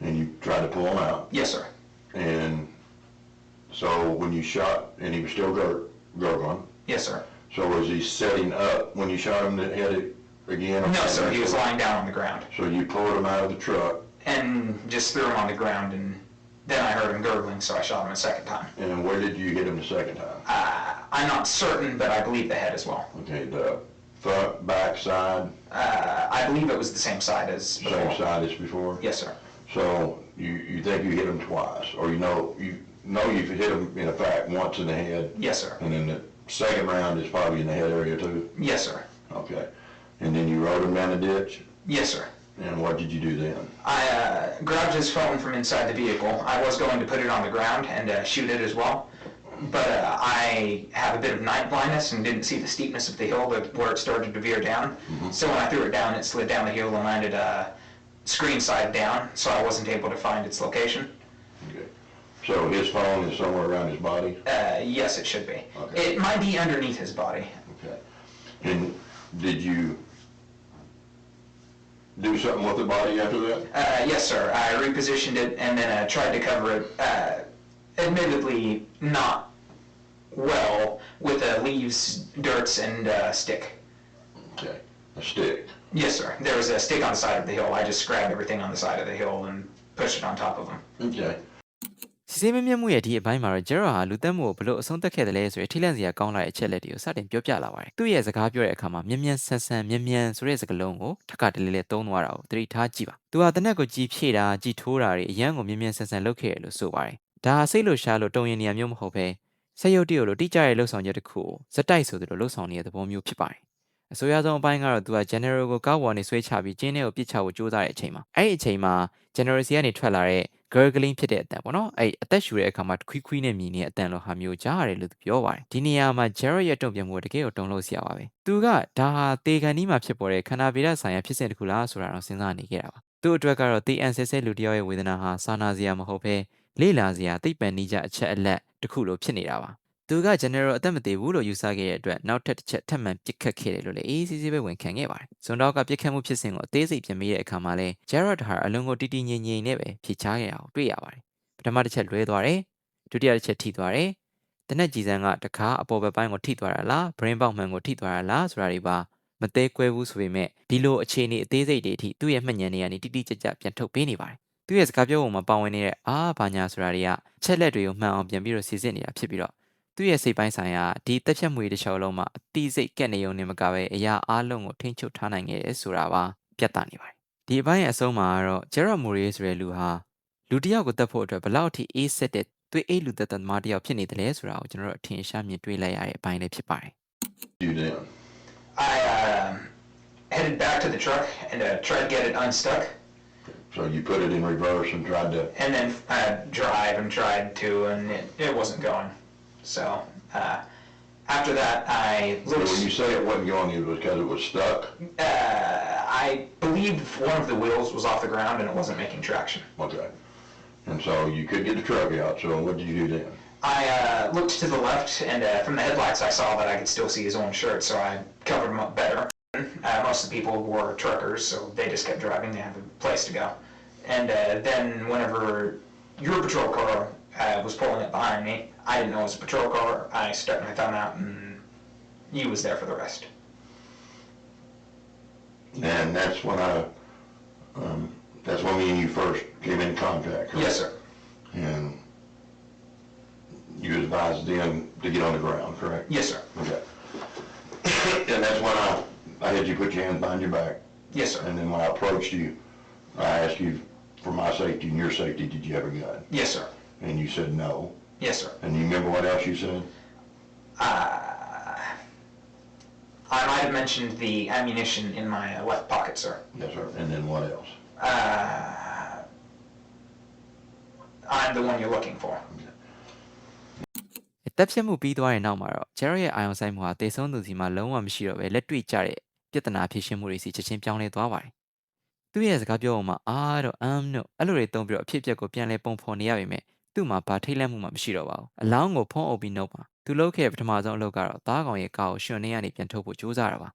And you tried to pull him out? Yes, sir. And so when you shot, and he was still gurgling? Yes, sir. So was he setting up when you shot him that hit it again? No, sir. He was lying down on the ground. So you pulled him out of the truck? And just threw him on the ground, and then I heard him gurgling, so I shot him a second time. And where did you hit him the second time? I'm not certain, but I believe the head as well. Okay, the front, back side? I believe it was the same side as before. Same side as before? Yes, sir. So you think you hit him twice, or you know you've hit him in fact once in the head? Yes, sir. And then the second round is probably in the head area too? Yes, sir. Okay. And then you rode him down the ditch? Yes, sir. And what did you do then? I grabbed his phone from inside the vehicle. I was going to put it on the ground and shoot it as well. But I have a bit of night blindness and didn't see the steepness of the hill where it started to veer down. Mm-hmm. So when I threw it down, it slid down the hill and landed screen side down, so I wasn't able to find its location. Okay. So his phone is somewhere around his body? Yes, it should be. Okay. It might be underneath his body. Okay. And did you do something with the body after that? Yes, sir. I repositioned it and then tried to cover it, admittedly not well, with leaves, dirts, and stick. Okay. A stick? Yes, sir. There was a stick on the side of the hill. I just grabbed everything on the side of the hill and pushed it on top of him. Okay. စီစေးမင်းမြတ်မှုရဲ့ဒီအပိုင်းမှာတော့ Gerard ဟာလူသက်မှုကိုဘလို့အဆုံးသတ်ခဲ့တယ်လဲဆိုရင်ထိလန့်စရာကောင်းလာတဲ့အချက်လက်တွေကိုစတင်ပြောပြလာပါတယ်။သူ့ရဲ့စကားပြောတဲ့အခါမှာမြ мян ဆန်ဆန်မြ мян ဆိုတဲ့စကားလုံးကိုထပ်ကတလေလေသုံးသွားတာကိုသတိထားကြည့်ပါ။သူဟာတနက်ကိုကြည်ဖြည့်တာကြည်ထိုးတာတွေအရန်ကိုမြ мян ဆန်ဆန်လုပ်ခဲ့ရလို့ဆိုပါတယ်။ဒါဟာစိတ်လို့ရှားလို့တုံရင်နေရာမျိုးမဟုတ်ဘဲဆက်ရုပ်တရုပ်လို့တိကျရဲ့လှုပ်ဆောင်ချက်တစ်ခုကိုစက်တိုက်ဆိုသလိုလှုပ်ဆောင်နေတဲ့သဘောမျိုးဖြစ်ပါတယ်။အဆိုအရဆုံးအပိုင်းကတော့သူက General ကိုကောက်ဝေါ်နေဆွဲချပြီးကျင်းထဲကိုပစ်ချဖို့ကြိုးစားတဲ့အချိန်မှာအဲ့ဒီအချိန်မှာ General စီကနေထွက်လာတဲ့ gurgling ဖြစ်တဲ့အတန်ပေါ့နော်အဲ့အသက်ရှူတဲ့အခါမှာခွီးခွီးနဲ့မြည်နေတဲ့အတန်လိုဟာမျိုးကြားရတယ်လို့သူပြောပါတယ်ဒီနေရာမှာ Jared ရဲ့တုံ့ပြန်မှုတကယ်ကိုတုံ့လို့ဆရာပါပဲသူကဒါဟာတေကန်ဒီမှာဖြစ်ပေါ်တဲ့ခန္ဓာဗေဒဆိုင်ရာဖြစ်စဉ်တစ်ခုလားဆိုတာတော့စဉ်းစားနေခဲ့တာပါသူ့အတွက်ကတော့တေအန်ဆဲဆဲလူတယောက်ရဲ့ဝေဒနာဟာစာနာစရာမဟုတ်ဘဲလေ့လာစရာသိပ္ပံနည်းကျအချက်အလက်တစ်ခုလိုဖြစ်နေတာပါသူက general အသက်မသေးဘူးလို့ယူဆခဲ့တဲ့အတွက်နောက်ထပ်တစ်ချက်ထပ်မံပစ်ခတ်ခဲ့တယ်လို့လည်းအေးစီးစီးပဲဝန်ခံခဲ့ပါတယ်။ဇွန်တော့ကပစ်ခတ်မှုဖြစ်စဉ်ကိုအသေးစိတ်ပြန်မေးတဲ့အခါမှာလဲ Jared ဟာအလွန်ကိုတီတီငြိမ်ငြိမ်နဲ့ပဲဖြေချခဲ့တာကိုတွေ့ရပါတယ်။ပထမတစ်ချက်လွဲသွားတယ်။ဒုတိယတစ်ချက်ထိသွားတယ်။တနက်ကြည်စံကတခါအပေါ်ဘက်ပိုင်းကိုထိသွားတာလား brain ပေါက်မှန်ကိုထိသွားတာလားဆိုတာတွေပါမသေးကွဲဘူးဆိုပေမဲ့ဒီလိုအခြေအနေအသေးစိတ်တွေအထိသူ့ရဲ့မှတ်ဉာဏ်တွေကနေတိတိကျကျပြန်ထုတ်ပေးနေပါတယ်။သူ့ရဲ့စကားပြောပုံမှာပါဝင်နေတဲ့ဘာညာဆိုတာတွေကချက်လက်တွေကိုမှန်အောင်ပြန်ပြီးတော့စီစစ်နေတာဖြစ်ပြီးတော့သူ့ရဲ့စိတ်ပိုင်းဆိုင်ရာဒီတက်ဖြတ်မှုတွေတစ်လျှောက်လုံးမှာအတိစိတ်ကက်နေုံနဲ့မကပဲအရာအားလုံးကိုထိန်းချုပ်ထားနိုင်ခဲ့တယ်ဆိုတာပါပြသနေပါတယ်ဒီအပိုင်းရဲ့အဆုံးမှာတော့ Jared Murray ဆိုတဲ့လူဟာလူတစ်ယောက်ကိုတက်ဖို့အတွက်ဘလောက်ထိအေးဆက်တဲ့သွေးအေးလူသက်သမားတစ်ယောက်ဖြစ်နေတယ်လဲဆိုတာကိုကျွန်တော်တို့အထင်ရှားမြင်တွေ့လိုက်ရတဲ့အပိုင်းလေးဖြစ်ပါတယ် You did. I headed back to the truck and tried to get it unstuck. So you put it in reverse and tried to. And then drive and tried to, and it wasn't going. So after that, I So looked. when you say it wasn't going, it was because it was stuck. I believe one of the wheels was off the ground and it wasn't making traction. Okay. And so you could get the truck out. So what did you do then? I looked to the left, and from the headlights, I saw that I could still see his own shirt, so I covered him up better. Most of the people were truckers, so they just kept driving. They had a place to go. And then whenever your patrol car was pulling up behind me, I didn't know it was a patrol car. I stuck my thumb out, and you was there for the rest. And that's when that's when me and you first came in contact. Correct? Yes, sir. And you advised them to get on the ground, correct? Yes, sir. Okay. And that's when I had you put your hands behind your back. Yes, sir. And then when I approached you, I asked you for my safety and your safety, did you have a gun? Yes, sir. And you said no. Yes, sir. And you remember what else you said? I might have mentioned the ammunition in my left pocket, sir. Yes, sir. And then what else? I'm the one you're looking for. တက်ဖြတ်မှုပြီးသွားတဲ့နောက်မှာတော့ Jared ရဲ့အာရုံစိုက်မှုဟာတေဆုံးသူစီမှာလုံးဝမရှိတော့ပဲလက်တွေ့ကျတဲ့ပြဿနာဖြေရှင်းမှုတွေစီချက်ချင်းပြောင်းလဲသွားပါတယ်။သူ့ရဲ့စကားပြောပုံမှာတော့တို့အဲ့လိုတွေတုံးပြီးတော့အဖြစ်အပျက်ကိုပြန်လဲပုံဖော်နေရပေမဲ့သူ့မှာဘာထိတ်လန့်မှုမှမရှိတော့ပါဘူး။အလောင်းကိုဖုံးအုပ်ပြီးနှုတ်ပါ။သူလုပ်ခဲ့တဲ့ပထမဆုံးအလုပ်ကတော့သားကောင်ရဲ့ကားကိုရှင်နေရနေပြန်ထုတ်ဖို့ကြိုးစားတာပါ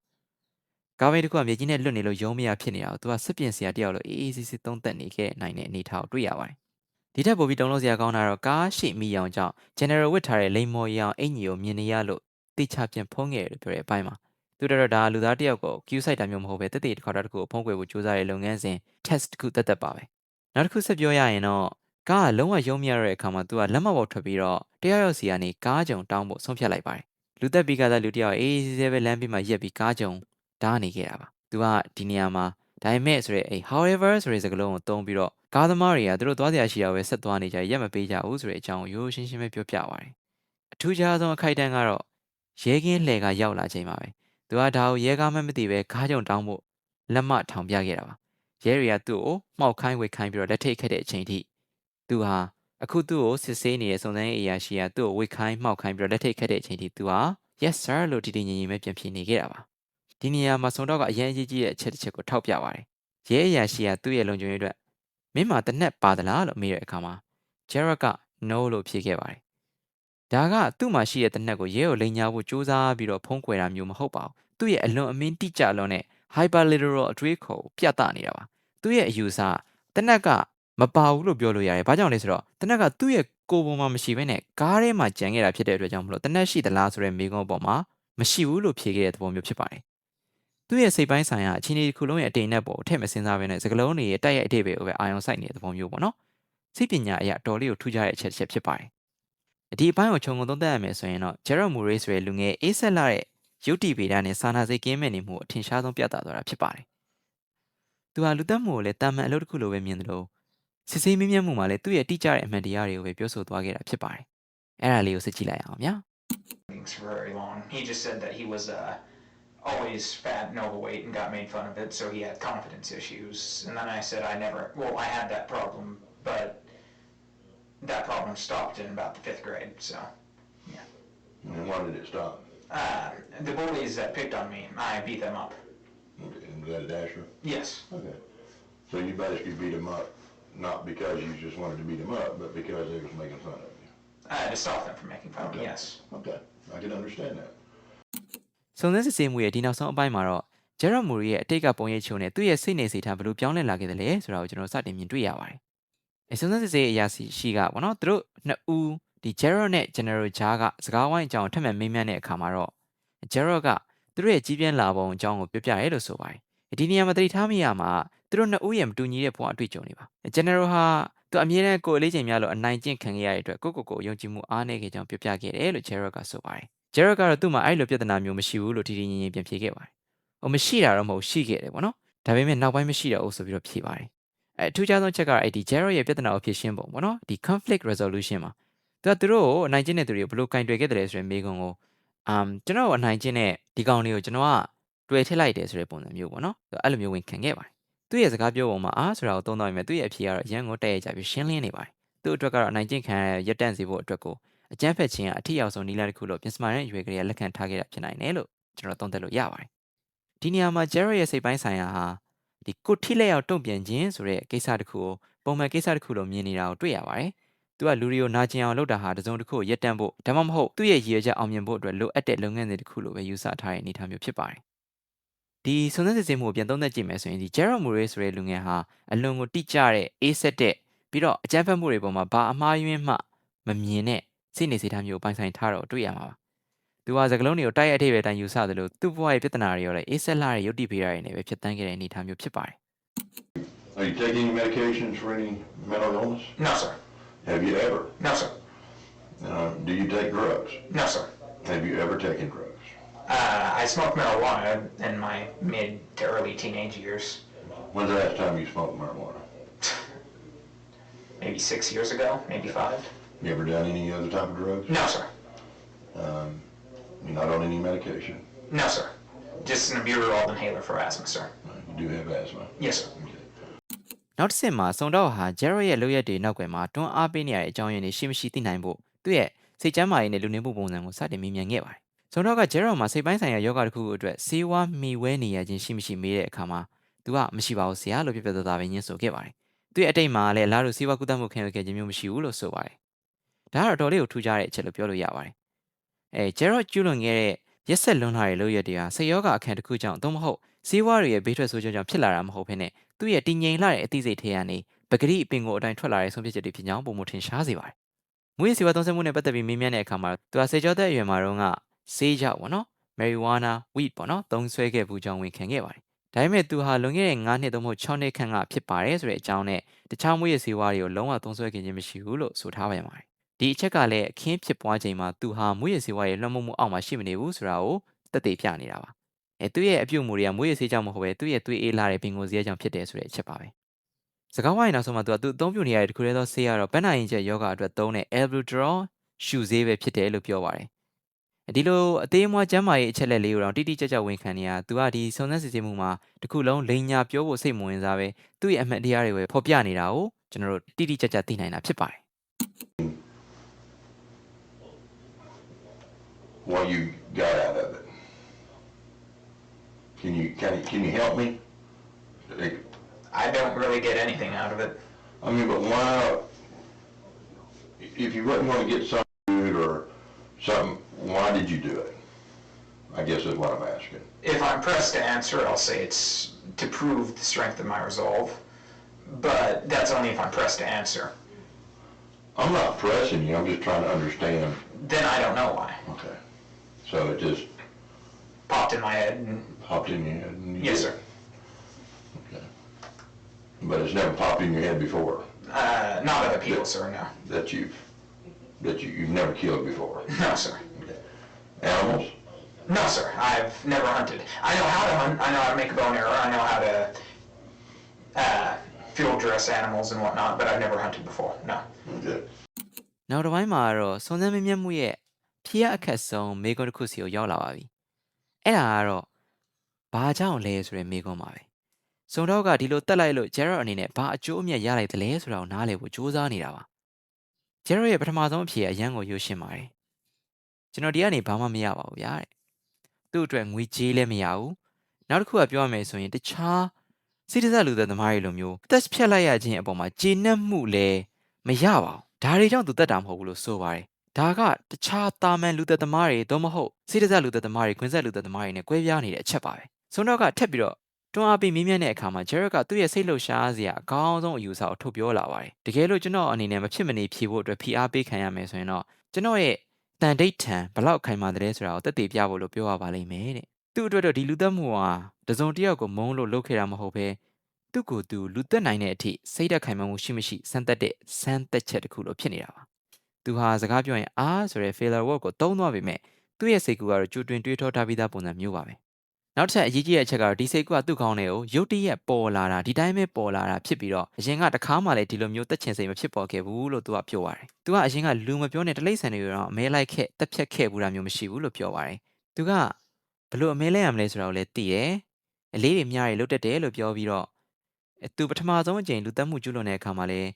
။ကားဘိန်းတစ်ခုကမြေကြီးနဲ့လွတ်နေလို့ရုံးမရဖြစ်နေတာကိုသူကစစ်ပြင်စရာတယောက်လိုအေးအေးဆေးဆေးသုံးသက်နေခဲ့နိုင်တဲ့အနေအထားကိုတွေ့ရပါတယ်။ဒီထက်ပိုပြီးတုံးလို့စရာကောင်းတာတော့ကားရှိမိအောင်ကြောင့် general ဝစ်ထားတဲ့လိမ်မော်ရအောင်အင်ကြီးကိုမြင်နေရလို့တိချပြန်ဖုံးခဲ့တယ်လို့ပြောတဲ့အပိုင်းမှာသူတို့ဒါလူသားတယောက်ကို queue site တာမျိုးမဟုတ်ပဲတက်တက်တစ်ခါတစ်ခုကိုဖုံးကွယ်ဖို့ကြိုးစားတဲ့လုပ်ငန်းစဉ် test တစ်ခုတက်ပါပဲနောက်တစ်ခုဆက်ပြောရရင်တော့ကားကလုံးဝရုံးမရတဲ့အခါမှာသူကလက်မပေါ်ထွက်ပြီးတော့တယောက်ယောက်စီကနေကားကြုံတောင်းဖို့ဆုံးဖြတ်လိုက်ပါတယ်လူသက်ပြီးကသာလူတယောက်အေးဆေးပဲလမ်းပြီးမှရက်ပြီးကားကြုံတားနေခဲ့တာပါသူကဒီနေရာမှာဒါပေမဲ့ဆိုရဲhowever ဆိုတဲ့စကားလုံးကိုသုံးပြီးတော့ကားသမားတွေကသူတို့သွားစရာရှိတာပဲဆက်သွားနေကြရက်မပေးကြဘူးဆိုတဲ့အကြောင်းကိုရိုးရှင်းရှင်းပဲပြောပြပါတယ်အထူးခြားဆုံးအခိုက်အတန့်ကတော့ရဲကင်းလှည့်ကရောက်လာချိန်မှာပဲသူကဒါကိုရဲကားမှမသိပဲကားကြုံတောင်းဖို့လက်မထောင်ပြခဲ့တာပါရဲတွေကသူ့ကိုမှောက်ခိုင်းဝေခိုင်းပြီးတော့လက်ထိတ်ခဲ့တဲ့အချိန်ထိသူဟာအခုသူ့ကိုစစ်ဆေးနေတဲ့စုံစမ်းရေးအရာရှိကသူ့ကိုဝေခိုင်းမှောက်ခိုင်းပြီးတော့လက်ထိတ်ခဲ့တဲ့အချိန်ထိသူဟာ yes sir လို့ဒီငြိမ်ငြိမ်ပဲပြန်ဖြေနေခဲ့တာပါဒီနေရာမှာစုံတော့ကအရင်အကြီးကြီးတဲ့အချက်တစ်ချက်ကိုထောက်ပြပါတယ်ရဲအရာရှိကသူ့ရဲ့လုံခြုံရေးအတွက်မင်းမှာတနက်ပါသလားလို့မေးတဲ့အခါမှာ Jared က no လို့ဖြေခဲ့ပါတယ်ဒါကသူ့မှာရှိတဲ့တနက်ကိုရဲကိုလိန်ညာဖို့စူးစမ်းပြီးတော့ဖုံးကွယ်တာမျိုးမဟုတ်ပါဘူးသူ့ရဲ့အလွန်အမင်းတိကျလွန်းတဲ့ hyperliteral အတွေးခေါ်ကိုပြသနေတာပါသူ့ရဲ့အယူဆတနက်ကမပါဘူးလို့ပြောလို့ရတယ်ဘာကြောင့်လဲဆိုတော့တနက်ကသူ့ရဲ့ကိုယ်ပေါ်မှာမရှိဘဲနဲ့ကားထဲမှာကြံခဲ့တာဖြစ်တဲ့အတွက်ကြောင့်မလို့တနက်ရှိသလားဆိုတဲ့မေးခွန်းပေါ်မှာမရှိဘူးလို့ဖြေခဲ့တဲ့သဘောမျိုးဖြစ်ပါတယ်သူ့ရဲ့စိတ်ပိုင်းဆိုင်ရာအခြေအနေတစ်ခုလုံးရဲ့အတိတ်နဲ့ပေါ်ထည့်မစင်စားဘဲနဲ့စကလုံးတွေရဲ့တိုက်ရိုက်အတိတ်ပဲကိုပဲအာရုံစိုက်နေတဲ့သဘောမျိုးပေါ့နော်စိတ်ပညာအရာတော်လေးကိုထူးခြားတဲ့အချက်ဖြစ်ပါတယ်ဒီအပိုင်းကိုခြုံငုံသုံးသပ်ရမယ်ဆိုရင်တော့ Jared Murray ဆိုတဲ့လူငယ်အေးဆက်လာတဲ့ရုပ်တည်ဗေဒနဲ့စာနာစိတ်ကင်းမဲ့နေမှုအထင်ရှားဆုံးပြသသွားတာဖြစ်ပါတယ်သူဟာလူသက်မှုကိုလည်းတာမန်အလုပ်တစ်ခုလိုပဲမြင်တယ်လို့စစ်ဆေးမင်းမြတ်မှုမှာလည်းသူ့ရဲ့တိကျတဲ့အမှန်တရားတွေကိုပဲပြောဆိုသွားခဲ့တာဖြစ်ပါတယ်အဲ့ဒါလေးကိုစစ်ကြည့်လိုက်အောင်ဗျာ It's very long. He just said that he was always fat and overweight and got made fun of it, so he had confidence issues. And then I said I had that problem, but that problem stopped in about the 5th grade. So And why did it stop? the bullies that picked on me, I beat them up. Okay, and was that at Asher? Yes. Okay. So you basically beat them up, not because you just wanted to beat them up, but because they was making fun of you. To stop them from making fun of me. Yes. Okay, I can understand that. စုံစမ်းစစ်ဆေးမှုရဲ့ဒီနောက်ဆုံးအပိုင်းမှာတော့ Gerard Murray ရဲ့အတိတ်ကပုံရိပ်ချိုးနဲ့သူ့ရဲ့စိတ်နေစိတ်ထားဘယ်လိုပြောင်းလဲလာခဲ့တယ်လဲဆိုတာကိုကျွန်တော်စတင်မြင်တွေ့ရပါတယ်။စုံစမ်းစစ်ဆေးရေးအရာရှိကပေါ့နော်သူတို့နှစ်ဦးဒီ Gerard နဲ့ General ဂျားကစကားဝိုင်းအကြောင်းထပ်မံမေးမြန်းတဲ့အခါမှာတော့ Gerard ကသူတို့ရဲ့ကြီးပြင်းလာပုံအကြောင်းကိုပြောပြရဲလို့ဆိုပါတယ်။ဒီနေရာမှာသတိထားမိရမှာသူတို့နှစ်ဦးရဲ့မတူညီတဲ့ဘဝအတွေ့အကြုံတွေပါ။ General ဟာသူအမြဲတမ်းကိုယ်အလေးချိန်များလို့အနိုင်ကျင့်ခံခဲ့ရတဲ့အတွက်ကိုယုံကြည်မှုအားနည်းခဲ့ကြောင်းပြောပြခဲ့တယ်လို့ Gerard ကဆိုပါတယ်။ Gerard ကတော့သူ့မှာအဲ့လိုပြဿနာမျိုးမရှိဘူးလို့ထီထီငြိမ်ငြိမ်ပြန်ဖြေခဲ့ပါတယ်။မရှိတာတော့မဟုတ်ရှိခဲ့တယ်ပေါ့နော်။ဒါပေမဲ့နောက်ပိုင်းမရှိတော့ဘူးဆိုပြီးတော့ဖြေပါတယ်။အထူးခြားဆုံးချက်ကတော့အဲ့ဒီ Gerard ရဲ့ပြဿနာကိုဖြေရှင်းပုံပေါ့နော်။ဒီ conflict resolution မှာသူတို့ကိုအနိုင်ကျင့်တဲ့သူတွေကိုဘယ်လိုကင်တွယ်ခဲ့တယ်ဆိုတဲ့မေးခွန်းကိုကျွန်တော်အနိုင်ကျင့်တဲ့ဒီကောင်လေးကိုကျွန်တော်ကတွေ့ထည့်လိုက်တယ်ဆိုတဲ့ပုံစံမျိုးပေါ့နော်။အဲ့လိုမျိုးဝင်ခံခဲ့ပါတယ်။သူ့ရဲ့စကားပြောပုံမှာဆိုတာကိုသုံးတော့ရင်သူ့ရဲ့အဖြေကတော့ရန်ကိုတက်ရကြပြီးရှင်းလင်းနေပါတယ်။သူ့အတွက်ကတော့အနိုင်ကျင့်ခံရရက်တန့်စေဖို့အတွက်ကိုအကျန်းဖက်ခြင်းကအထီရောက်ဆုံးနီလာတစ်ခုလို့ပြင်စမာတဲ့အရွယ်ကလေးကလက်ခံထားခဲ့တာဖြစ်နိုင်တယ်လို့ကျွန်တော်သုံးသပ်လို့ရပါတယ်။ဒီနေရာမှာ Gerard ရဲ့စိတ်ပိုင်းဆိုင်ရာဟာဒီကိုထိလက်ရောက်တုံ့ပြန်ခြင်းဆိုတဲ့ကိစ္စတစ်ခုကိုပုံမှန်ကိစ္စတစ်ခုလို့မြင်နေတာကိုတွေ့ရပါတယ်။သူကလူတွေကိုနာကျင်အောင်လုပ်တာဟာတစုံတစ်ခုကိုရက်တန့်ဖို့ဒါမှမဟုတ်သူ့ရဲ့ရည်ရွယ်ချက်အောင်မြင်ဖို့အတွက်လိုအပ်တဲ့လုပ်ငန်းစဉ်တစ်ခုလို့ပဲယူဆထားတဲ့အနေအထားမျိုးဖြစ်ပါတယ်။ဒီစုံစမ်းစစ်ဆေးမှုကိုပြန်သုံးသပ်ကြည့်မယ်ဆိုရင်ဒီ Gerard Murray ဆိုတဲ့လူငယ်ဟာအလွန်ကိုတိကျတဲ့အေးဆက်တဲ့ပြီးတော့အကြမ်းဖက်မှုတွေပေါ်မှာဘာအမှားယွင်းမှမမြင်တဲ့စိတ်နေစိတ်ထားမျိုးပိုင်ဆိုင်ထားတော့တွေ့ရမှာပါ။သူဟာစကလုံးတွေကိုတိုက်ရိုက်အထိပ္ပယ်တိုင်းယူဆသလိုသူ့ဘဝရဲ့ပြဿနာတွေရောလည်းအေးဆက်လာတဲ့ယုတ်တိဖေးရတွေနဲ့ပဲဖြစ်တန်းခဲ့တဲ့အနေအထားမျိုးဖြစ်ပါတယ်။ Are you taking any medications for any mental illness? No, sir. Have you ever? No, sir. Do you take drugs? No, sir. Have you ever taken drugs? I smoked marijuana in my mid to early teenage years. When's the last time you smoked marijuana? Maybe 6 years ago, maybe 5. You ever done any other type of drugs? No, sir. You're not on any medication? No, sir. Just an albuterol inhaler for asthma, sir. You do have asthma? Yes, sir. နောက်တစ်ဆင့်မှာစုံတော့ဟာ Gerard ရဲ့လုပ်ရက်တွေနောက်ွယ်မှာတွန်းအားပေးနေရတဲ့အကြောင်းရင်းတွေရှိမရှိသိနိုင်ဖို့သူ့ရဲ့စိတ်ကျန်းမာရေးနဲ့လူနေမှုပုံစံကိုစတင်မြင်မြန်ခဲ့ပါတယ်။စုံတော့က Gerard မှာစိတ်ပိုင်းဆိုင်ရာယောဂတစ်ခုအတွက်ဆေးဝါးမှီဝဲနေရခြင်းရှိမရှိမေးတဲ့အခါမှာသူကမရှိပါဘူးဆရာလို့ပြပြသားပဲညှင်းဆိုခဲ့ပါတယ်။သူ့ရဲ့အတိတ်မှာလည်းအလားတူဆေးဝါးကုသမှုခံယူခဲ့ခြင်းမျိုးမရှိဘူးလို့ဆိုပါတယ်။ဒါကတော့တော်လေးကိုထူးခြားတဲ့အချက်လို့ပြောလို့ရပါတယ်။ Gerard ကျူးလွန်ခဲ့တဲ့ရက်ဆက်လွန်လာတဲ့လုပ်ရက်တွေဟာစိတ်ယောဂအခန်းတစ်ခုကြောင့်သို့မဟုတ်ဆေးဝါးတွေရဲ့ဘေးထွက်ဆိုးကျိုးကြောင့်ဖြစ်လာတာမဟုတ်ဘဲနဲ့သူ့ရဲ့တည်ငြိမ်လာတဲ့အသိစိတ်ထဲကနေပဂရိအပင်ကိုအတိုင်းထွက်လာတဲ့ဆုံးဖြတ်ချက်တွေဖြစ်ကြောင်းပုံမထင်ရှားစေပါတယ်။မူရစီဝါသုံးဆမှုနဲ့ပတ်သက်ပြီးမေးမြန်းတဲ့အခါမှာသူကစေကျော်သက်အရွယ်မှာတော့ဆေးကြောက်ပေါ့နော် marijuana weed ပေါ့နော်သုံးဆွဲခဲ့ဘူးကြောင်းဝန်ခံခဲ့ပါတယ်။ဒါပေမဲ့သူဟာလွန်ခဲ့တဲ့9နှစ်သို့မဟုတ်6နှစ်ခန့်ကဖြစ်ပါတယ်ဆိုတဲ့အကြောင်းနဲ့တခြားမူရစီဝါတွေကိုလုံးဝသုံးဆွဲခဲ့ခြင်းမရှိဘူးလို့ဆိုထားပြန်ပါတယ်။ဒီအချက်ကလည်းအခင်းဖြစ်ပွားချိန်မှာသူဟာမူရစီဝါရဲ့လွှမ်းမိုးမှုအောက်မှာရှိမနေဘူးဆိုတာကိုသက်သေပြနေတာပါ။သူ့ရဲ့အပြုတ်မှုတွေကမွေးရဆေးကြောင့်မဟုတ်ပဲသူ့ရဲ့သွေးအေးလာတဲ့ပင်ကိုယ်စည်းကြောင့်ဖြစ်တယ်ဆိုတဲ့အချက်ပါပဲ။စကားဝိုင်းနောက်ဆုံးမှာသူအသုံးပြုနေရတဲ့တခုတည်းသောဆေးကတော့ပန်းနာရင်ကျက်ယောဂအတွက်သုံးတဲ့ albuterol ရှုဆေးပဲဖြစ်တယ်လို့ပြောပါတယ်။ဒီလိုအသေးအမွှားကျန်းမာရေးအချက်လက်လေးကိုတော့တိတိကျကျဝန်ခံနေရသူကဒီစုံစမ်းစစ်ဆေးမှုမှာတခုလုံးလိန်ညာပြောဖို့စိတ်မဝင်စားပဲသူ့ရဲ့အမှတ်တရားတွေပဲဖော်ပြနေတာကိုကျွန်တော်တို့တိတိကျကျသိနိုင်တာဖြစ်ပါတယ်။ What you got out of it? Can you help me? I don't really get anything out of it. I mean, but why? If you wasn't going to get some food or something, why did you do it? I guess is what I'm asking. If I'm pressed to answer, I'll say it's to prove the strength of my resolve. But that's only if I'm pressed to answer. I'm not pressing you. I'm just trying to understand. Then I don't know why. Okay. So it just Popped in my head. popped in your head. And you Yes, did sir. it. Okay. But it's never popped in your head before. Not other people, sir. No. That you've never killed before. No, sir. Okay. Animals? No, sir. I've never hunted. I know how to hunt. I know how to make a bow and arrow. I know how to field dress animals and whatnot. But I've never hunted before. No. Okay. နောက်တစ်ပိုင်းမှာတော့စုံစမ်းမမြတ်မှုရဲ့ဖျက်အခက်ဆုံးမေကွန်းတစ်ခုစီကိုရောက်လာပါပြီ။အဲ့ဒါကတော့ဘာကြောင့်လဲဆိုတဲ့မေကွန်းပါပဲ။စုံတော့ကဒီလိုတက်လိုက်လို့ Gerard အနေနဲ့ဘာအကျိုးအမြတ်ရလိုက်သလဲဆိုတာကိုနားလည်ဖို့ကြိုးစားနေတာပါ ဂျယ်ရော့ရဲ့ပထမဆုံးအဖြေအရန်ကိုရိုးရှင်းပါတယ်ကျွန်တော်ဒီကနေဘာမှမရပါဘူးဗျာတဲ့သူ့အတွက်ငွေကြေးလည်းမရဘူးနောက်တစ်ခုကပြောရမယ်ဆိုရင်တခြားစိတ္တဇလူသက်သမားတွေလိုမျိုးတက်ဖြတ်လိုက်ရခြင်းအပေါ်မှာကျေနပ်မှုလည်းမရပါဘူးဒါတွေကြောင့်သူတက်တာမဟုတ်ဘူးလို့ဆိုပါတယ်ဒါကတခြားတာမန်လူသက်သမားတွေသို့မဟုတ်စိတ္တဇလူသက်သမားတွေခွင်းဆက်လူသက်သမားတွေနဲ့ကွဲပြားနေတဲ့အချက်ပါပဲဆိုတော့ကထက်ပြီးတော့တွန်းအားပေးမြင်းမြတ်တဲ့အခါမှာဂျယ်ရော့ကသူ့ရဲ့စိတ်လှုပ်ရှားစရာအကောင်းဆုံးအယူအဆကိုထုတ်ပြောလာပါတယ်တကယ်လို့ကျွန်တော်အနေနဲ့မဖြစ်မနေဖြေဖို့အတွက်ဖိအားပေးခံရမယ်ဆိုရင်တော့ကျွန်တော်ရဲ့တန်ဒိတ်ထံဘလောက်ခိုင်မာတယ်ဆိုတာကိုတက်တည်ပြဖို့လို့ပြောရပါလိမ့်မယ်တဲ့သူ့အတွက်တော့ဒီလူသက်မှုဟာတစုံတစ်ယောက်ကိုမုန်းလို့လုပ်ခဲ့တာမဟုတ်ဘဲသူ့ကိုယ်သူလူသက်နိုင်တဲ့အထိစိတ်ဓာတ်ခိုင်မာမှုရှိမရှိစမ်းသက်တဲ့စမ်းသက်ချက်တစ်ခုလို့ဖြစ်နေတာပါသူဟာစကားပြောရင်အားဆိုတဲ့ failure word ကိုသုံးသွားပေမဲ့သူ့ရဲ့စိတ်ကူကတော့ကြိုတွင်တွေးထောထားပြီးသားပုံစံမျိုးပါပဲနောက်တစ်ချက်အရေးကြီးတဲ့အချက်ကတော့ဒီစိတ်ကူကသူ့ခေါင်းထဲကိုရုတ်တရက်ပေါ်လာတာဒီတိုင်းပဲပေါ်လာတာဖြစ်ပြီးတော့အရင်ကတခါမှလည်းဒီလိုမျိုးတက်ချင်စိတ်မဖြစ်ပေါ်ခဲ့ဘူးလို့သူကပြောပါတယ်သူကအရင်ကလူမပြောနဲ့တလိမ့်ဆန်တွေတော့အမဲလိုက်ခဲ့တက်ဖြတ်ခဲ့ဘူးတာမျိုးမရှိဘူးလို့ပြောပါတယ်သူကဘလို့အမဲလဲရမလဲဆိုတာကိုလည်းသိတယ်အလေးတွေမြားတွေလုတ်တက်တယ်လို့ပြောပြီးတော့သူပထမဆုံးအကြိမ်လူတက်မှုကျူးလွန်တဲ့အခါမှာလည်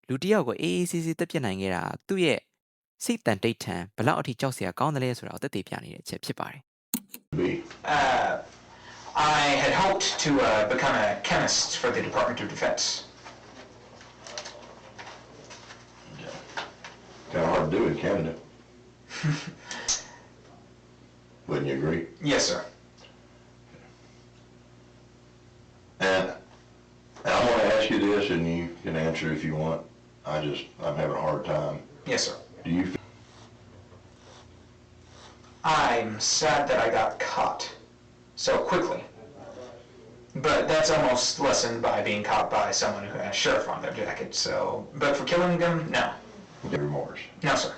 းလူတစ်ယောက်ကိုအေးအေးဆေးဆေးတက်ပြစ်နိုင်ခဲ့တာသူ့ရဲ့စိတ်တန်တိတ်ထန်ဘလောက်အထိကြောက်စရာကောင်းတယ်လဲဆိုတာကိုတက်တည်ပြနေတဲ့အချက်ဖြစ်ပါတယ် I had hoped to become a chemist for the Department of Defense. Kind of hard to do in Canada. Wouldn't you agree? Yes, sir. And I'm going to ask you this, and you can answer if you want. I'm having a hard time. Yes, sir. Do you I'm sad that I got caught so quickly. But that's almost lessened by being caught by someone who has sheriff on their jacket, so... But for killing them, no. get remorse? No, sir.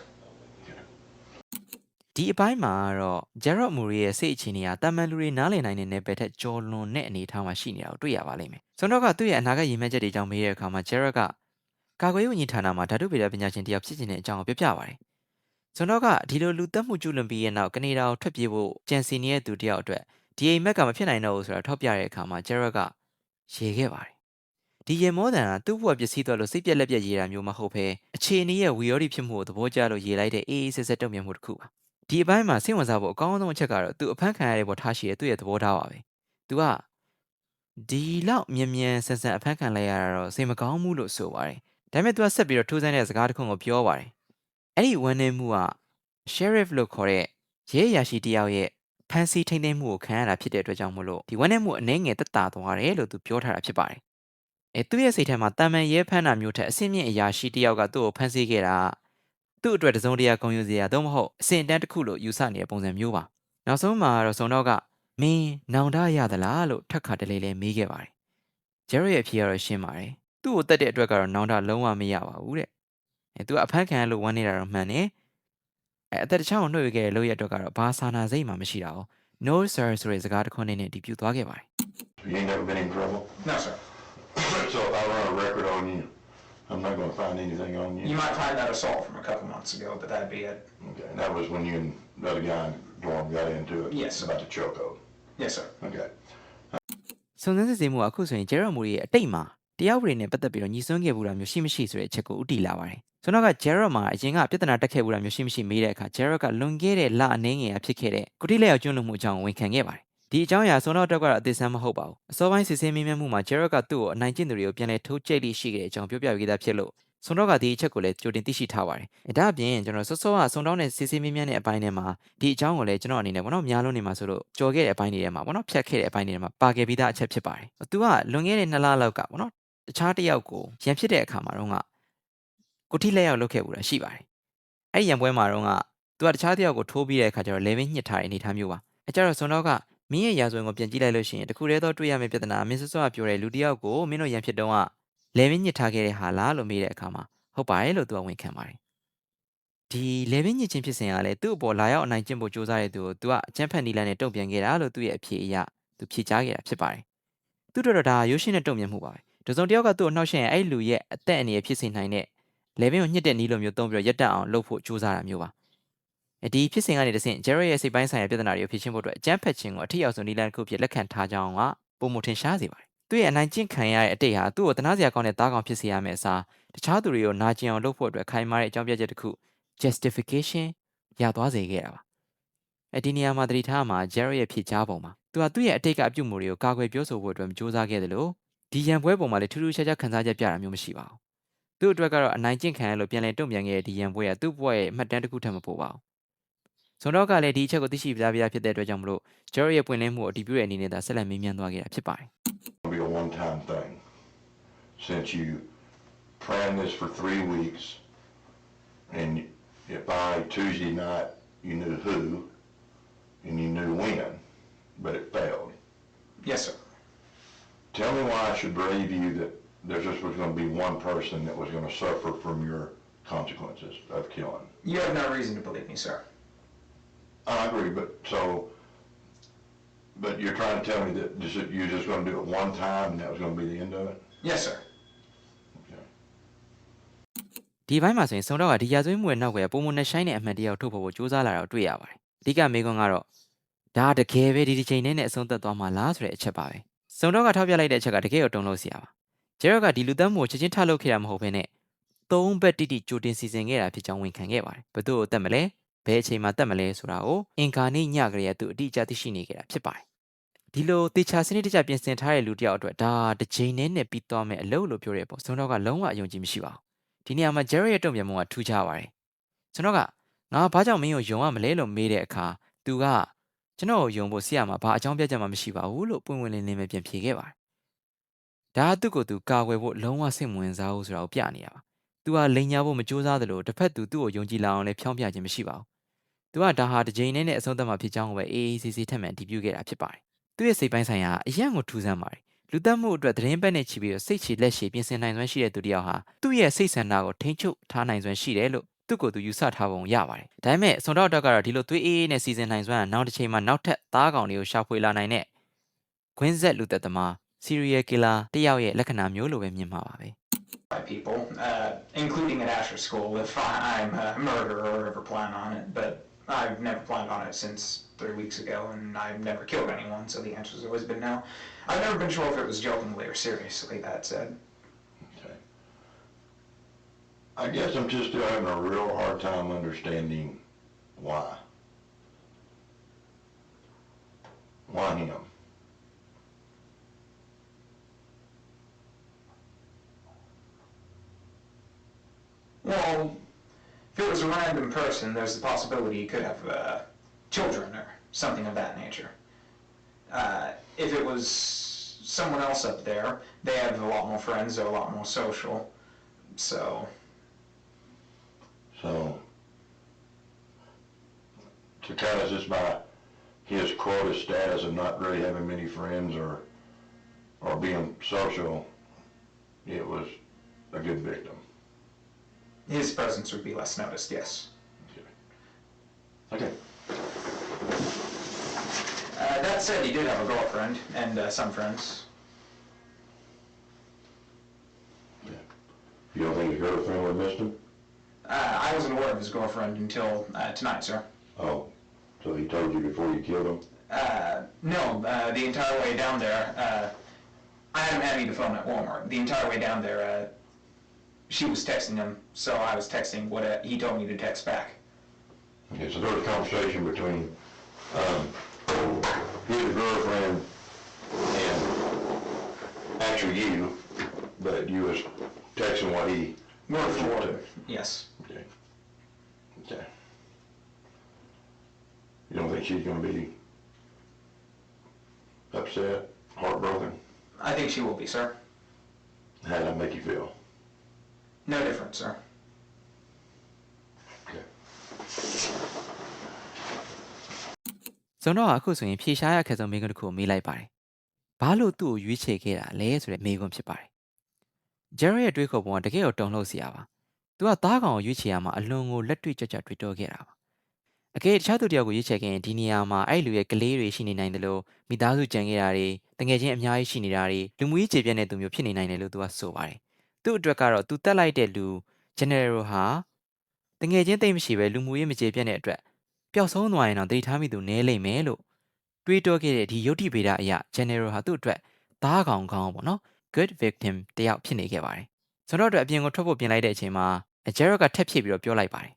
ဒီအပိုင်းမှာတော့ဂျယ်ရော့မူရီရဲ့စိတ်အခြေအနေဟာတာမန်လူတွေနားလည်နိုင်တဲ့နယ်ပယ်ထက်ကျော်လွန်တဲ့အနေအထားမှာရှိနေတာကိုတွေ့ရပါလိမ့်မယ်။ဆိုတော့ကသူ့ရဲ့အနာဂတ်ရည်မှန်းချက်တွေကြောင့်မေးတဲ့အခါမှာဂျယ်ရော့ကကာကွယ်ရေးဝန်ကြီးဌာနမှာဓာတုဗေဒပညာရှင်တယောက်ဖြစ်နေတဲ့အကြောင်းကိုပြောပြပါတယ်။ဆိုတော့ကဒီလိုလူသက်မှုကျူးလွန်ပြီးရဲ့နောက်ကနေဒါကိုထွက်ပြေးဖို့ကြံစီနေတဲ့သူတယောက်အတွက်ဒီအိမ်မက်ကမဖြစ်နိုင်တော့ဘူးဆိုတာထောက်ပြတဲ့အခါမှာဂျယ်ရော့ကရေခဲ့ပါတယ်။ဒီရေမောတန်ကသူ့ဘဝပျက်စီးသွားလို့စိတ်ပြက်လက်ပြက်ရေတာမျိုးမဟုတ်ဘဲအခြေအနေရဲ့ဝီရော်ဒီဖြစ်မှုကိုသဘောကျလို့ရေလိုက်တဲ့အေးအေးဆက်ဆက်တုံ့ပြန်မှုတစ်ခုပါ။ဒီအပိုင်းမှာစိတ်ဝင်စားဖို့အကောင်းဆုံးအချက်ကတော့သူအဖမ်းခံရတဲ့ပေါ်ထားရှိတဲ့သူ့ရဲ့သဘောထားပါပဲ။သူကဒီလောက်မြန်မြန်ဆန်ဆန်အဖမ်းခံလိုက်ရတာတော့စိတ်မကောင်းဘူးလို့ဆိုပါတယ်။ဒါပေမဲ့သူကဆက်ပြီးတော့ထိုးစမ်းတဲ့စကားတစ်ခုကိုပြောပါတယ်။အဲ့ဒီဝန်နေမှုက sheriff လို့ခေါ်တဲ့ရဲအရာရှိတယောက်ရဲ့ဖန်စီထိန်းသိမ်းမှုကိုခံရတာဖြစ်တဲ့အတွက်ကြောင့်မို့လို့ဒီဝန်နေမှုအနှဲငယ်တက်တာသွားတယ်လို့သူပြောထားတာဖြစ်ပါတယ်။သူ့ရဲ့စိတ်ထဲမှာတာမန်ရဲဖမ်းတာမျိုးထက်အဆင့်မြင့်အရာရှိတယောက်ကသူ့ကိုဖမ်းဆီးခဲ့တာသူ့အတွက်တစုံတရာဂုဏ်ယူစရာသို့မဟုတ်အဆင့်တန်းတစ်ခုလို့ယူဆနေတဲ့ပုံစံမျိုးပါ။နောက်ဆုံးမှာတော့စုံတော့ကမင်းနောင်တရသလားလို့ထပ်ခါတလေလေမေးခဲ့ပါတယ်။ဂျယ်ရော့ရဲ့အဖြေကတော့ရှင်းပါတယ်။သူ့ကိုတတ်တဲ့အတွက်ကတော့နောင်တလုံးဝမရပါဘူးတဲ့။သူကအဖမ်းခံရလို့ဝမ်းနေတာတော့မှန်တယ်။အသက်တခြားကိုနှုတ်ရခဲ့တဲ့လို့ရအတွက်ကတော့ဘာစာနာစိတ်မှမရှိတာ哦 no sir ဆိုတဲ့စကားတစ်ခွန်းနဲ့ဒီပြူသွားခဲ့ပါတယ် You ain't never been in trouble? No, sir. So if I run a record on you, I'm not going to find anything on you? You might find that assault from a couple months ago, but that'd be it. Okay, and that was when you and the other guy in the dorm got into it? Yes. About the chokehold? Yes, sir. Okay. စုံစမ်းစစ်ဆေးမှုအခုဆိုရင်ဂျယ်ရော့မူရီရဲ့အတိတ်မှာတရားဥပဒေနဲ့ပတ်သက်ပြီးတော့ညီစွန်းခဲ့ဘူးတာမျိုးရှိမရှိဆိုတဲ့အချက်ကိုဥတီလာပါတယ်။ဆိုတော့ကဂျယ်ရော့မှာအရင်ကပြဿနာတက်ခဲ့ဘူးတာမျိုးရှိမရှိမေးတဲ့အခါဂျယ်ရော့ကလွန်ခဲ့တဲ့လအနေငယ်ကဖြစ်ခဲ့တဲ့ကုတိလက်ရောက်ကျွန်းလုံမှုအကြောင်းဝန်ခံခဲ့ပါတယ်။ဒီအကြောင်းအရာဆိုတော့တက်ကတော့အသေးစမ်းမဟုတ်ပါဘူး။အစောပိုင်းစစ်ဆေးမေးမြန်းမှုမှာဂျယ်ရော့ကသူ့ကိုအနိုင်ကျင့်သူတွေကိုပြန်လဲထိုးကျိတ်လိရှိခဲ့တဲ့အကြောင်းပြောပြပေးတာဖြစ်လို့ဆိုတော့ကဒီအချက်ကိုလည်းကြိုတင်သိရှိထားပါတယ်။ဒါအပြင်ကျွန်တော်စောစောကစုံတောင်းတဲ့စစ်ဆေးမေးမြန်းတဲ့အပိုင်းထဲမှာဒီအကြောင်းကိုလည်းကျွန်တော်အနေနဲ့ဘောနော်များလုံးနေမှာဆိုလို့ကြော်ခဲ့တဲ့အပိုင်းတွေထဲမှာဘောနော်ဖြတ်ခဲ့တဲ့အပိုင်းတွေထဲမှာပါခဲ့ပြီးသားအချက်ဖြစ်ပါတယ်။သူကလွန်ခဲ့တဲ့2လလောက်ကဘောနော်တခြားတစ်ယောက်ကိုရန်ဖြစ်တဲ့အခါမှာတော့ကိုထိလက်ရောက်လုပ်ခဲ့ဘူးတာရှိပါတယ်။အဲ့ဒီရန်ပွဲမှာတော့သူကတခြားတစ်ယောက်ကိုထိုးပြီးတဲ့အခါကျတော့ level ညှစ်ထားတဲ့အနေအထားမျိုးပါ။ကျတော့စုံတော့ကမင်းရဲ့ရာဇဝင်ကိုပြန်ကြည့်လိုက်လို့ရှိရင်တခုတည်းသောတွေ့ရမယ့်ပြဿနာမင်းစောစောကပြောတဲ့လူတစ်ယောက်ကိုမင်းတို့ရန်ဖြစ်တော့level ညှစ်ထားခဲ့တဲ့ဟာလားလို့မေးတဲ့အခါမှာဟုတ်ပါတယ်လို့သူကဝန်ခံပါတယ်။ဒီ level ညှစ်ချင်းဖြစ်စဉ်ကလည်းသူ့အပေါ်လာရောက်အနိုင်ကျင့်ဖို့ကြိုးစားတဲ့သူကိုသူကအကြမ်းဖက်နီလန်းနဲ့တုံ့ပြန်ခဲ့တာလို့သူ့ရဲ့အဖြေအရသူဖြေကြားခဲ့တာဖြစ်ပါတယ်။သူတို့တော့ဒါရိုးရှင်းတဲ့တုံ့ပြန်မှုပါပဲ။တစုံတစ်ယောက်ကသူ့ကိုနှောက်ယှက်ရင်အဲ့လူရဲ့အသက်အန္တရာယ်ဖြစ်စေနိုင်တဲ့level ကိုညှစ်တဲ့နီးလိုမျိုးသုံးပြီးတော့ရက်တက်အောင်လုပ်ဖို့ကြိုးစားတာမျိုးပါ။ဒီဖြစ်စဉ်ကနေတဆင့်ဂျယ်ရော့ရဲ့စိတ်ပိုင်းဆိုင်ရာပြဿနာတွေကိုဖြေရှင်းဖို့အတွက်အကြမ်းဖက်ခြင်းကိုအထက်ရောက်ဆုံးနီလန်းတစ်ခုဖြစ်လက်ခံထားကြောင်းကပုံမထင်ရှားစေပါတယ် သူ့ရဲ့အနိုင်ကျင့်ခံရတဲ့အတိတ်ဟာသူ့ကိုတနာစရာကောင်းတဲ့သားကောင်ဖြစ်စေရမယ့်အစားတခြားသူတွေကိုနာကျင်အောင်လုပ်ဖို့အတွက်ခိုင်မာတဲ့အကြောင်းပြချက်တစ်ခု justification ရသွားစေခဲ့တာပါဒီနေရာမှာသတိထားမှာ Jared ရဲ့ဖြစ်ချပုံမှာသူဟာသူ့ရဲ့အတိတ်ကအပြုအမူတွေကိုကာကွယ်ပြောဆိုဖို့အတွက်မကြိုးစားခဲ့တယ်လို့ဒီရန်ပွဲပုံမှာလည်းထူးထူးခြားခြားခံစားချက်ပြတာမျိုးမရှိပါဘူးသူ့အတွက်ကတော့အနိုင်ကျင့်ခံရလို့ပြန်လည်တုံ့ပြန်ခဲ့တဲ့ဒီရန်ပွဲကသူ့ဘဝရဲ့မှတ်တမ်းတစ်ခုထပ်မပို့ပါဘူးဆိုတော့ကလည်းဒီအချက်ကိုသိရှိပြပြဖြစ်တဲ့အတွက်ကြောင့်မလို့ Jared ရဲ့ပွင့်လင်းမှုကိုအတည်ပြုတဲ့အနေနဲ့သာဆက်လက်မေးမြန်းသွားခဲ့တာဖြစ်ပါတယ် It'll be a one-time thing. Since you planned this for 3 weeks, and by Tuesday night you knew who, and you knew when, but it failed. Yes, sir. Tell me why I should believe you that there just was going to be one person that was going to suffer from your consequences of killing. You have no reason to believe me, sir. I agree, but you're trying to tell me that you're just going to do it one time and that was going to be the end of it? Yes, sir. Okay. ဒီဘိုင်းမှာဆိုရင်စုံတော့ကဒီရာဇဝတ်မှုရဲ့နောက်ကွယ်ပုံမနဲ့ရှိုင်းတဲ့အမှန်တရားကိုထုတ်ဖော်ဖို့ကြိုးစားလာတာကိုတွေ့ရပါတယ်အဓိကမေးခွန်းကတော့ဒါတကယ်ပဲဒီတစ်ချိန်နဲ့အဆုံးသတ်သွားမှာလားဆိုတဲ့အချက်ပါပဲစုံတော့ကထောက်ပြလိုက်တဲ့အချက်ကတကယ်ကိုတုံ့လို့စရာပါဂျေရော့ကဒီလူသတ်မှုကိုချက်ချင်းထလုပ်ခဲ့တာမဟုတ်ဘဲနဲ့3ဘက်တိတိကြိုတင်စီစဉ်ခဲ့တာဖြစ်ကြောင်းဝန်ခံခဲ့ပါတယ်ဘသူ့ကိုတတ်မလဲဘယ်အချိန်မှာတတ်မလဲဆိုတာကိုအင်ကာနေ့ညကလေးကသူအတိအကျသိရှိနေခဲ့တာဖြစ်ပါတယ်ဒီလိုတေချာစနစ်တကျပြင်ဆင်ထားတဲ့လူတယောက်အတွက်ဒါတစ်ချိန်နဲ့ပြီးသွားမယ်အလုပ်လို့ပြောတဲ့ပေါ့စုံတော့ကလုံးဝအယုံကြည်မရှိပါဘူးဒီနေရာမှာ Jared ရဲ့တုံ့ပြန်မှုကထူးခြားပါတယ်ကျွန်တော်ကငါဘာကြောင့်မင်းကိုယုံရမလဲလို့မေးတဲ့အခါသူကကျွန်တော်ကိုယုံဖို့ဆရာမှာဘာအကြောင်းပြချက်မှမရှိပါဘူးလို့ပွင့်ပွင့်လင်းလင်းပဲပြန်ဖြေခဲ့ပါတယ်ဒါသူ့ကိုသူကာကွယ်ဖို့လုံးဝစိတ်ဝင်စားဘူးဆိုတာကိုပြနေတာပါသူကလိန်ညာဖို့မကြိုးစားသလိုတစ်ဖက်သူ့ကိုယုံကြည်လာအောင်လည်းဖြောင်းပြခြင်းမရှိပါဘူးသူကဒါဟာတစ်ချိန်နဲ့အဆုံးသတ်မှဖြစ်ကြောင်းကိုပဲအေးအေးဆေးဆေးထပ်မံတည်ပြုခဲ့တာဖြစ်ပါတယ်သူ့ရဲ့စိတ်ပိုင်းဆိုင်ရာအရန်ကိုထူးဆန်းပါတယ်လူသတ်မှုအတွက်သတင်းပတ်နဲ့ချီပြီးစိတ်ချလက်ရှည်ပြင်ဆင်နိုင်စွမ်းရှိတဲ့သူတစ်ယောက်ဟာသူ့ရဲ့စိတ်ဆန္ဒကိုထိန်းချုပ်ထားနိုင်စွမ်းရှိတယ်လို့သူ့ကိုယ်သူယူဆထားပုံရပါတယ်ဒါပေမဲ့စုံတော့တက်ကတော့ဒီလိုသွေးအေးနဲ့စီစဉ်နိုင်စွမ်းကနောက်တစ်ချိန်မှာနောက်ထပ်သားကောင်တွေကိုရှာဖွေလာနိုင်တဲ့ခွင်းဆက်လူသက်သမား serial killer တယောက်ရဲ့လက္ခဏာမျိုးလိုပဲမြင်မှာပါပဲ By people, including at Asher School, if I'm a murderer or ever plan on it, but I've never planned on it since 3 weeks ago, and I've never killed anyone, so the answer's always been no. I've never been sure if it was jokingly or seriously, that said. Okay. I guess I'm just still having a real hard time understanding why. Why him? Well, if it was a random person, there's the possibility he could have children or something of that nature. If it was someone else up there, they have a lot more friends, they're a lot more social, so... So, to tell us just by his quota status of not really having many friends or being social, it was a good victim. His presence would be less noticed, yes. Okay. That said, he did have a girlfriend and some friends. Yeah. You don't think his girlfriend would have missed him? I wasn't aware of his girlfriend until tonight, sir. Oh, so he told you before you killed him? No, the entire way down there, I had him hand me the phone at Walmart. The entire way down there, she was texting him, so I was texting what he told me to text back. Okay, so there was a conversation between his girlfriend and actually you, but you was texting what he... Word for word, yes. Okay. Okay. You don't think she's gonna be upset, heartbroken? I think she will be, sir. How'd that make you feel? No different, sir. Okay. စုံတော့အခုဆိုရင်ဖြေရှားရခက်ဆုံးမိကွန်းတစ်ခုကိုမေးလိုက်ပါတယ်ဘာလို့သူ့ကိုရွေးချယ်ခဲ့တာလဲဆိုတဲ့မိကွန်းဖြစ်ပါတယ် Jared ရဲ့တွေးခေါ်ပုံကတကယ်ကိုတုံ့လှုပ်စရာပါသူကသားကောင်ကိုရွေးချယ်ရမှာအလွန်ကိုလက်တွေ့ကြကြတွေးတောခဲ့တာပါအကယ်တခြားသူတယောက်ကိုရွေးချယ်ခဲ့ရင်ဒီနေရာမှာအဲ့လူရဲ့ကလေးတွေရှိနေနိုင်တယ်လို့မိသားစုကြံခဲ့တာတွေတငယ်ချင်းအများကြီးရှိနေတာတွေလူမှုရေးခြေပြတ်တဲ့သူမျိုးဖြစ်နေနိုင်တယ်လို့သူကဆိုပါတယ်သူ့အတွက်ကတော့သူတက်လိုက်တဲ့လူ General ဟာတငယ်ချင်းသိမ့်မရှိပဲလူမှုရေးမခြေပြတ်တဲ့အတွက်ပျောက်ဆုံးသွားရင်တော့ဒိတ်ထားမိသူနဲလိမ့်မယ်လို့တွေးတောခဲ့တဲ့ဒီယုတ်တိဗေဒအရာ General ဟာသူ့အတွက် သားကောင်ကောင်းပေါ့နော် good victim တယောက်ဖြစ်နေခဲ့ပါတယ်။ဆိုတော့အတွက်အပြင်ကိုထွက်ဖို့ပြင်လိုက်တဲ့အချိန်မှာ Gerald ကထက်ဖြစ်ပြီးတော့ပြောလိုက်ပါတယ်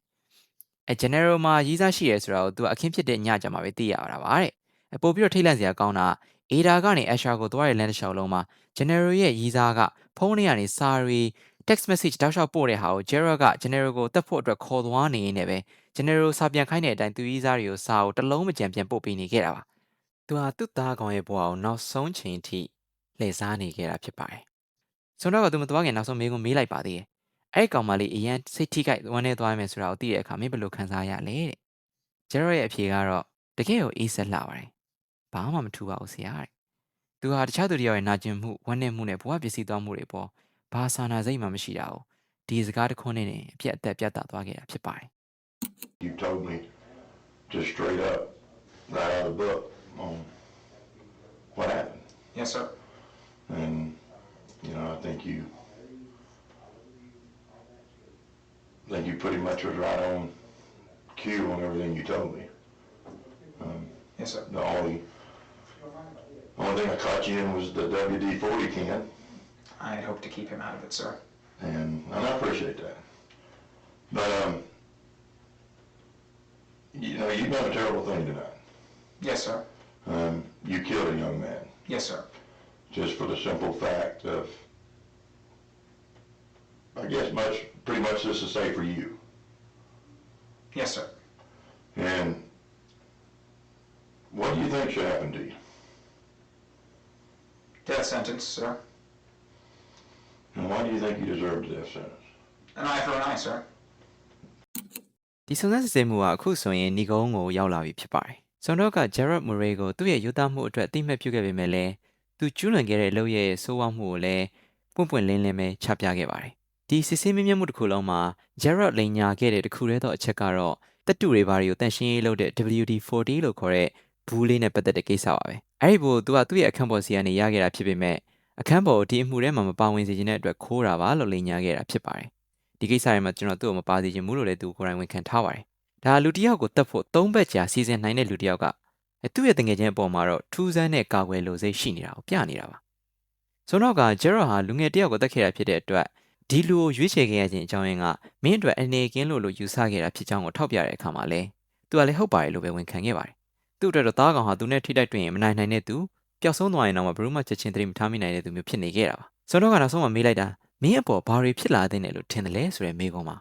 ။ General မှာရေးစားရှိရဲဆိုတော့သူကအခင်းဖြစ်တဲ့ညကြမှာပဲသိရတာပါတဲ့။ပို့ပြီးတော့ထိတ်လန့်စရာကောင်းတာ Ada ကနေ Asher ကိုသွားရတဲ့လမ်းတစ်လျှောက်လုံးမှာ General ရဲ့ရေးစားကဖုန်းထဲကနေစာရီ text message တောက်လျှောက်ပို့တဲ့ဟာကို Gerald က General ကိုတက်ဖို့အတွက်ခေါ်သွားနေနေပဲ General စာပြန်ခိုင်းတဲ့အတိုင်းသူရေးစားတွေကိုစာကိုတစ်လုံးမကြံပြန်ပို့ပေးနေခဲ့တာပါ။သူဟာသူ့သားကောင်ရဲ့ဘဝကိုနောက်ဆုံးချိန်အထိလှည့်စားနေခဲ့တာဖြစ်ပါတယ်။ဆိုတော့ကသူမသွားခင်နောက်ဆုံးမေးခွန်းမေးလိုက်ပါသေးတယ်။အဲ့ဒီကောင်မလေးအရန်စိတ်ထိခိုက်ဝမ်းနေသွားမယ်ဆိုတာကိုသိတဲ့အခါမင်းဘယ်လိုခံစားရလဲတဲ့။ Gerald ရဲ့အဖြေကတော့တကယ်ကိုအေးဆက်လှပါတယ်။ဘာမှမထူပါဘူးဆရာတဲ့။သူဟာတခြားသူတယောက်ရဲ့နာကျင်မှုဝမ်းနည်းမှုနဲ့ဘဝပျက်စီးသွားမှုတွေပေါ်ဘာစာနာစိတ်မှမရှိတာကိုဒီစကားတစ်ခွန်းနဲ့အပြတ်အသက်ပြတ်သားသွားခဲ့တာဖြစ်ပါတယ်။ You told me just straight up, right out of the book, on what happened. Yes, sir. And, you know, I think you pretty much was right on cue on everything you told me. Yes, sir. The only thing I caught you in was the WD-40 can, I'd hope to keep him out of it, sir. and I appreciate that. But, you know, you've done a terrible thing tonight. Yes, sir. You killed a young man Yes, sir. just for the simple fact of, I guess pretty much this is safe for you. Yes, sir. And what do you think should happen to you? Death sentence, sir. And why do you think you deserve the death sentence? An eye for an eye, sir. ဒီစုံစမ်းစစ်ဆေးမှုကအခုဆိုရင်ညီကုန်းကိုရောက်လာပြီဖြစ်ပါတယ်။စုံတော့က Gerald Murray ကိုသူ့ရဲ့ယူသားမှုအတွက်အသိမှတ်ပြုခဲ့ပေမဲ့လည်းသူကျူးလွန်ခဲ့တဲ့အလုပ်ရဲ့ဆိုးဝါးမှုကိုလည်းပွင့်ပွင့်လင်းလင်းပဲချပြခဲ့ပါတယ်။ဒီစစ်ဆေးမြင့်မှုတစ်ခုလုံးမှာ Gerald လိန်ညာခဲ့တဲ့တစ်ခုတည်းသောအချက်ကတော့တက်တူတွေဘာတွေကိုတန့်ရှင်းရေးလုပ်တဲ့ WD-40 လို့ခေါ်တဲ့ဘူးလေးနဲ့ပတ်သက်တဲ့ကိစ္စပါပဲ။အဲ့ဒီဘူးသူကသူ့ရဲ့အခန်းပေါ်စီကနေရခဲ့တာဖြစ်ပေမဲ့အခန်းပေါ်ဒီအမှုထဲမှာမပါဝင်စေချင်တဲ့အတွက်ခိုးတာပါလို့လိန်ညာခဲ့တာဖြစ်ပါတယ်။ဒီကိစ္စတွေမှာကျွန်တော်သူ့ကိုမပါစေချင်ဘူးလို့လည်းသူကိုယ်တိုင်ဝန်ခံထားပါတယ်။ဒါလူတစ်ယောက်ကိုတတ်ဖို့၃ဘက်ကြာစီစဉ်နိုင်တဲ့လူတစ်ယောက်ကသူ့ရဲ့တငယ်ချင်းအပေါ်မှာတော့ထူးဆန်းတဲ့ကာကွယ်လိုစိတ်ရှိနေတာကိုပြနေတာပါ။ဆိုတော့က Gerald ဟာလူငယ်တစ်ယောက်ကိုတတ်ခဲ့တာဖြစ်တဲ့အတွက်ဒီလူကိုရွေးချယ်ခဲ့ရခြင်းအကြောင်းရင်းကမင်းအတွက်အနေကင်းလို့ယူဆခဲ့တာဖြစ်ကြောင်းကိုထောက်ပြတဲ့အခါမှာလဲသူကလည်းဟုတ်ပါတယ်လို့ပဲဝန်ခံခဲ့ပါတယ်။သူ့အတွက်တော့သားကောင်ဟာသူနဲ့ထိတိုက်တွေ့ရင်မနိုင်နိုင်တဲ့သူပျောက်ဆုံးသွားရင်တော့ဘယ်သူမှချက်ချင်းသတိမထားမိနိုင်တဲ့သူမျိုးဖြစ်နေခဲ့တာပါ။ဆိုတော့ကနောက်ဆုံးမှမေးလိုက်တာမင်းအပေါ်ဘာတွေဖြစ်လာသင့်တယ်လို့ထင်တယ်လဲဆိုတဲ့မေးခွန်းမှာ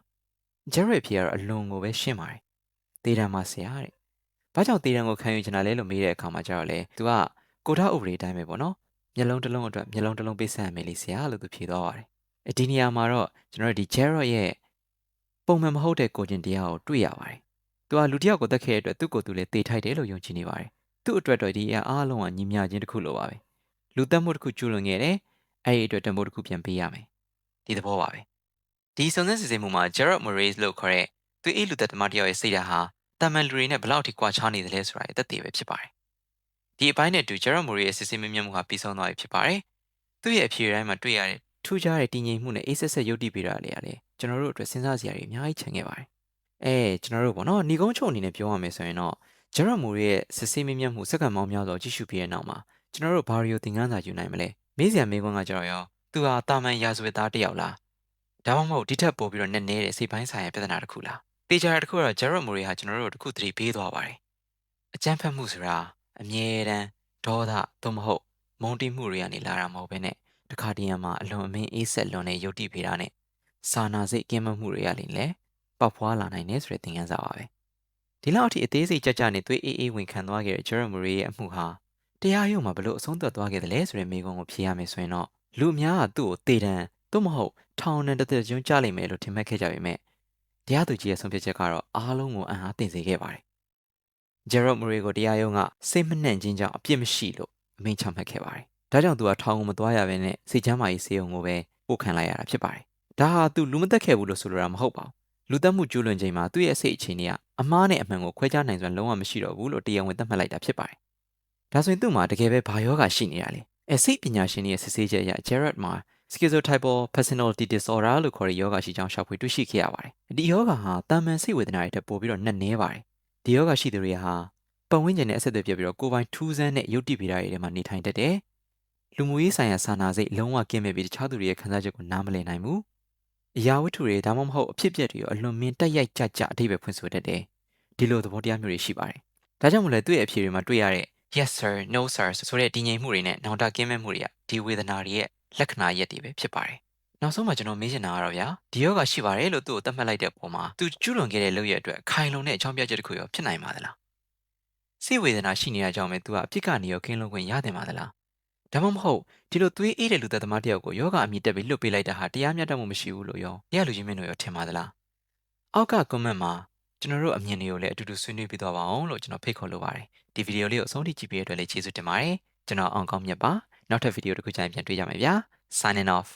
Gerald ဖြေကတော့အလွန်ကိုပဲရှင်းပါတယ်။တေးတံမှာဆရာတဲ့။ဘာကြောင့်တေးတံကိုခံယူချင်တာလဲလို့မေးတဲ့အခါမှာကျတော့လေသူကကိုထားဥပဒေအတိုင်းပဲပေါ့နော်။မျက်လုံးတစ်လုံးအတွက်မျက်လုံးတစ်လုံးပေးဆက်ရမယ်လေဆရာလို့သူဖြေသွားပါတယ်။ဒီနေရာမှာတော့ကျွန်တော်တို့ဒီ Gerald ရဲ့ပုံမှန်မဟုတ်တဲ့ကိုကျင်တရားကိုတွေ့ရပါတယ်။သူကလူတစ်ယောက်ကိုတတ်ခဲ့တဲ့အတွက်သူ့ကိုယ်သူလည်းတေးထိုက်တယ်လို့ယုံကြည်နေပါတယ်။သူ့အတွက်တော့ဒီအားလုံးကညီမျှခြင်းတစ်ခုလိုပါပဲ။လူတက်မှုတစ်ခုကျူးလွန်ခဲ့တယ်။အဲ့ဒီအတွက်တံပိုးတစ်ခုပြန်ပေးရမယ်။ဒီသဘောပါပဲ။ဒီစုံစမ်းစစ်ဆေးမှုမှာ Gerald Murray လို့ခေါ်တဲ့သူအေးလူသက်သမားတစ်ယောက်ရဲ့စိတ်ဓာတ်ဟာတာမန်လူတွေနဲ့ဘယ်လောက်ထိကွာခြားနေသလဲဆိုတာအသက်သေးပဲဖြစ်ပါတယ်။ဒီအပိုင်းနဲ့တူ Gerald Murray ရဲ့စစ်ဆေးမြင့်မှုဟာပြီးဆုံးသွားပြီဖြစ်ပါတယ်။သူ့ရဲ့အဖြေတိုင်းမှာတွေ့ရတဲ့ထူးခြားတဲ့တည်ငြိမ်မှုနဲ့အေးဆက်ဆက်ရုပ်တည်ပေးတာလေးရတယ်။ကျွန်တော်တို့အတွက်စဉ်းစားစရာတွေအများကြီးချန်ခဲ့ပါတယ်။ကျွန်တော်တို့ပေါ့နော်ညီကုန်းချုံအနေနဲ့ပြောရမယ်ဆိုရင်တော့ Gerald Murray ရဲ့စစ်ဆေးမြင့်မှုစက္ကန့်ပေါင်းများစွာကြည့်ရှုပြီးတဲ့နောက်မှာကျွန်တော်တို့ဘာရီယိုသင်ခန်းစာယူနိုင်မလဲ။မေးစရာမေးခွန်းကကြတော့ရောသူဟာတာမန်ရာဇဝတ်သားတစ်ယောက်လား။ဒါမှမဟုတ်ဒီထက်ပိုပြီးတော့နက်နဲတဲ့စိတ်ပိုင်းဆိုင်ရာပြဿနာတစ်ခုလား။တေချာတဲ့တစ်ခုကတော့ Gerald Murray ဟာကျွန်တော်တို့တစ်ခုသတိပေးသွားပါတယ်။အကြမ်းဖက်မှုဆိုတာအမြဲတမ်းဒေါသသို့မဟုတ်မုန်းတီးမှုတွေကနေလာတာမဟုတ်ဘဲနဲ့တခါတည်းမှာအလွန်အမင်းအေးဆက်လွန်တဲ့ယုတ်တိဖေတာနဲ့စာနာစိတ်ကင်းမမှုတွေရလည်းပေါက်ဖွာလာနိုင်တယ်ဆိုတဲ့သင်ခန်းစာပါပဲ။ဒီလောက်အထိအသေးစိတ်ကြကြနဲ့သွေးအေးအေးဝင်ခံသွားခဲ့တဲ့ Gerald Murray ရဲ့အမှုဟာတရားရုံးမှာဘလို့အဆုံးသတ်သွားခဲ့တယ်လဲဆိုတဲ့မေးခွန်းကိုဖြေရမယ်ဆိုရင်တော့လူအများကသူ့ကိုတေတံသို့မဟုတ်ထောင်နဲ့တသက်ကျွန်းကြလိမ့်မယ်လို့ထင်မှတ်ခဲ့ကြပေမဲ့တရားသူကြီးရဲ့ဆုံးဖြတ်ချက်ကတော့အားလုံးကိုအံ့အားသင့်စေခဲ့ပါတယ်။ Gerald Murray ကိုတရားရုံးကစိတ်မနှံ့ခြင်းကြောင့်အပြစ်မရှိလို့အမိန့်ချမှတ်ခဲ့ပါတယ်။ဒါကြောင့်သူကထောင်ကိုမသွားရဘဲနဲ့စိတ်ချမ်းသာရေးစေုံကိုပဲပို့ခံလိုက်ရတာဖြစ်ပါတယ်။ဒါဟာသူလူမသက်ခဲ့ဘူးလို့ဆိုလိုတာမဟုတ်ပါဘူး။လူသက်မှုကျူးလွန်ချိန်မှာသူ့ရဲ့စိတ်အခြေအနေကအမှားနဲ့အမှန်ကိုခွဲခြားနိုင်စွမ်းလုံးဝမရှိတော့ဘူးလို့တရားဝင်သတ်မှတ်လိုက်တာဖြစ်ပါတယ်။ဒါဆိုရင်သူ့မှာတကယ်ပဲဘာယောဂရှိနေတာလဲ။စိတ်ပညာရှင်ရဲ့စစ်ဆေးချက်အရ Gerald မှာ schizotypal personality disorder လို့ခေါ်တဲ့ယောဂရှိကြောင်းရှာဖွေတွေ့ရှိခဲ့ရပါတယ်။ဒီယောဂဟာတာမန်စိတ်ဝေဒနာတွေထက်ပိုပြီးတော့နှက်နဲပါတယ်။ဒီယောဂရှိသူတွေဟာပတ်ဝန်းကျင်နဲ့အဆက်အသွယ်ပြတ်ပြီးတော့ကိုယ်ပိုင်ထူးဆန်းတဲ့ယုတ်တိဗေဒတွေထဲမှာနေထိုင်တတ်တယ် လူမှုရေးဆိုင်ရာစာနာစိတ်လုံးဝကင်းမဲ့ပြီးတခြားသူတွေရဲ့ခံစားချက်ကိုနားမလည်နိုင်ဘူးအရာဝတ္ထုတွေဒါမှမဟုတ်အဖြစ်အပျက်တွေရောအလွန်မင်းတက်ရိုက်ကြကြအတိတ်ပဲဖွင့်ဆိုတတ်တယ်ဒီလိုသဘောတရားမျိုးတွေရှိပါတယ်ဒါကြောင့်မလဲသူ့ရဲ့အဖြေတွေမှာတွေ့ရတဲ့ yes sir no sir ဆိုတဲ့ဒီငြိမ်မှုတွေနဲ့နောင်တကင်းမဲ့မှုတွေကဒီဝေဒနာတွေရဲ့လက္ခဏာရက်တွေပဲဖြစ်ပါတယ်နောက်ဆုံးမှာကျွန်တော်မေးချင်တာကတော့ဗျာဒီယောဂရှိပါတယ်လို့သူ့ကိုသတ်မှတ်လိုက်တဲ့ပုံမှာသူကျူးလွန်ခဲ့တဲ့လုပ်ရအတွက်ခိုင်လုံတဲ့အကြောင်းပြချက်တစ်ခုရောဖြစ်နိုင်ပါသလားစိတ်ဝေဒနာရှိနေတာကြောင့်ပဲသူကအပြစ်ကနေရောကင်းလွန်ခွင့်ရတင်ပါသလားဒါမှမဟုတ်ဒီလိုသွေးအေးတဲ့လူသက်သမားတယောက်ကိုယောဂအမိတက်ပြီးလွတ်ပေးလိုက်တာဟာတရားမျှတမှုမရှိဘူးလို့ရောတရားလူကြီးမင်းတို့ရောထင်ပါသလားအောက်က comment မှာကျွန်တော်တို့အမြင်တွေကိုလည်းအတူတူဆွေးနွေးပြီးသွားပါအောင်လို့ကျွန်တော်ဖိတ်ခေါ်လိုပါတယ်ဒီဗီဒီယိုလေးကိုအဆုံးထိကြည့်ပေးတဲ့အတွက်လည်းကျေးဇူးတင်ပါတယ်ကျွန်တော်အောင်ကောင်းမြတ်ပါနောက်ထပ်ဗီဒီယိုတစ်ခုကျရင်ပြန်တွေ့ကြမယ်ဗျာ signing off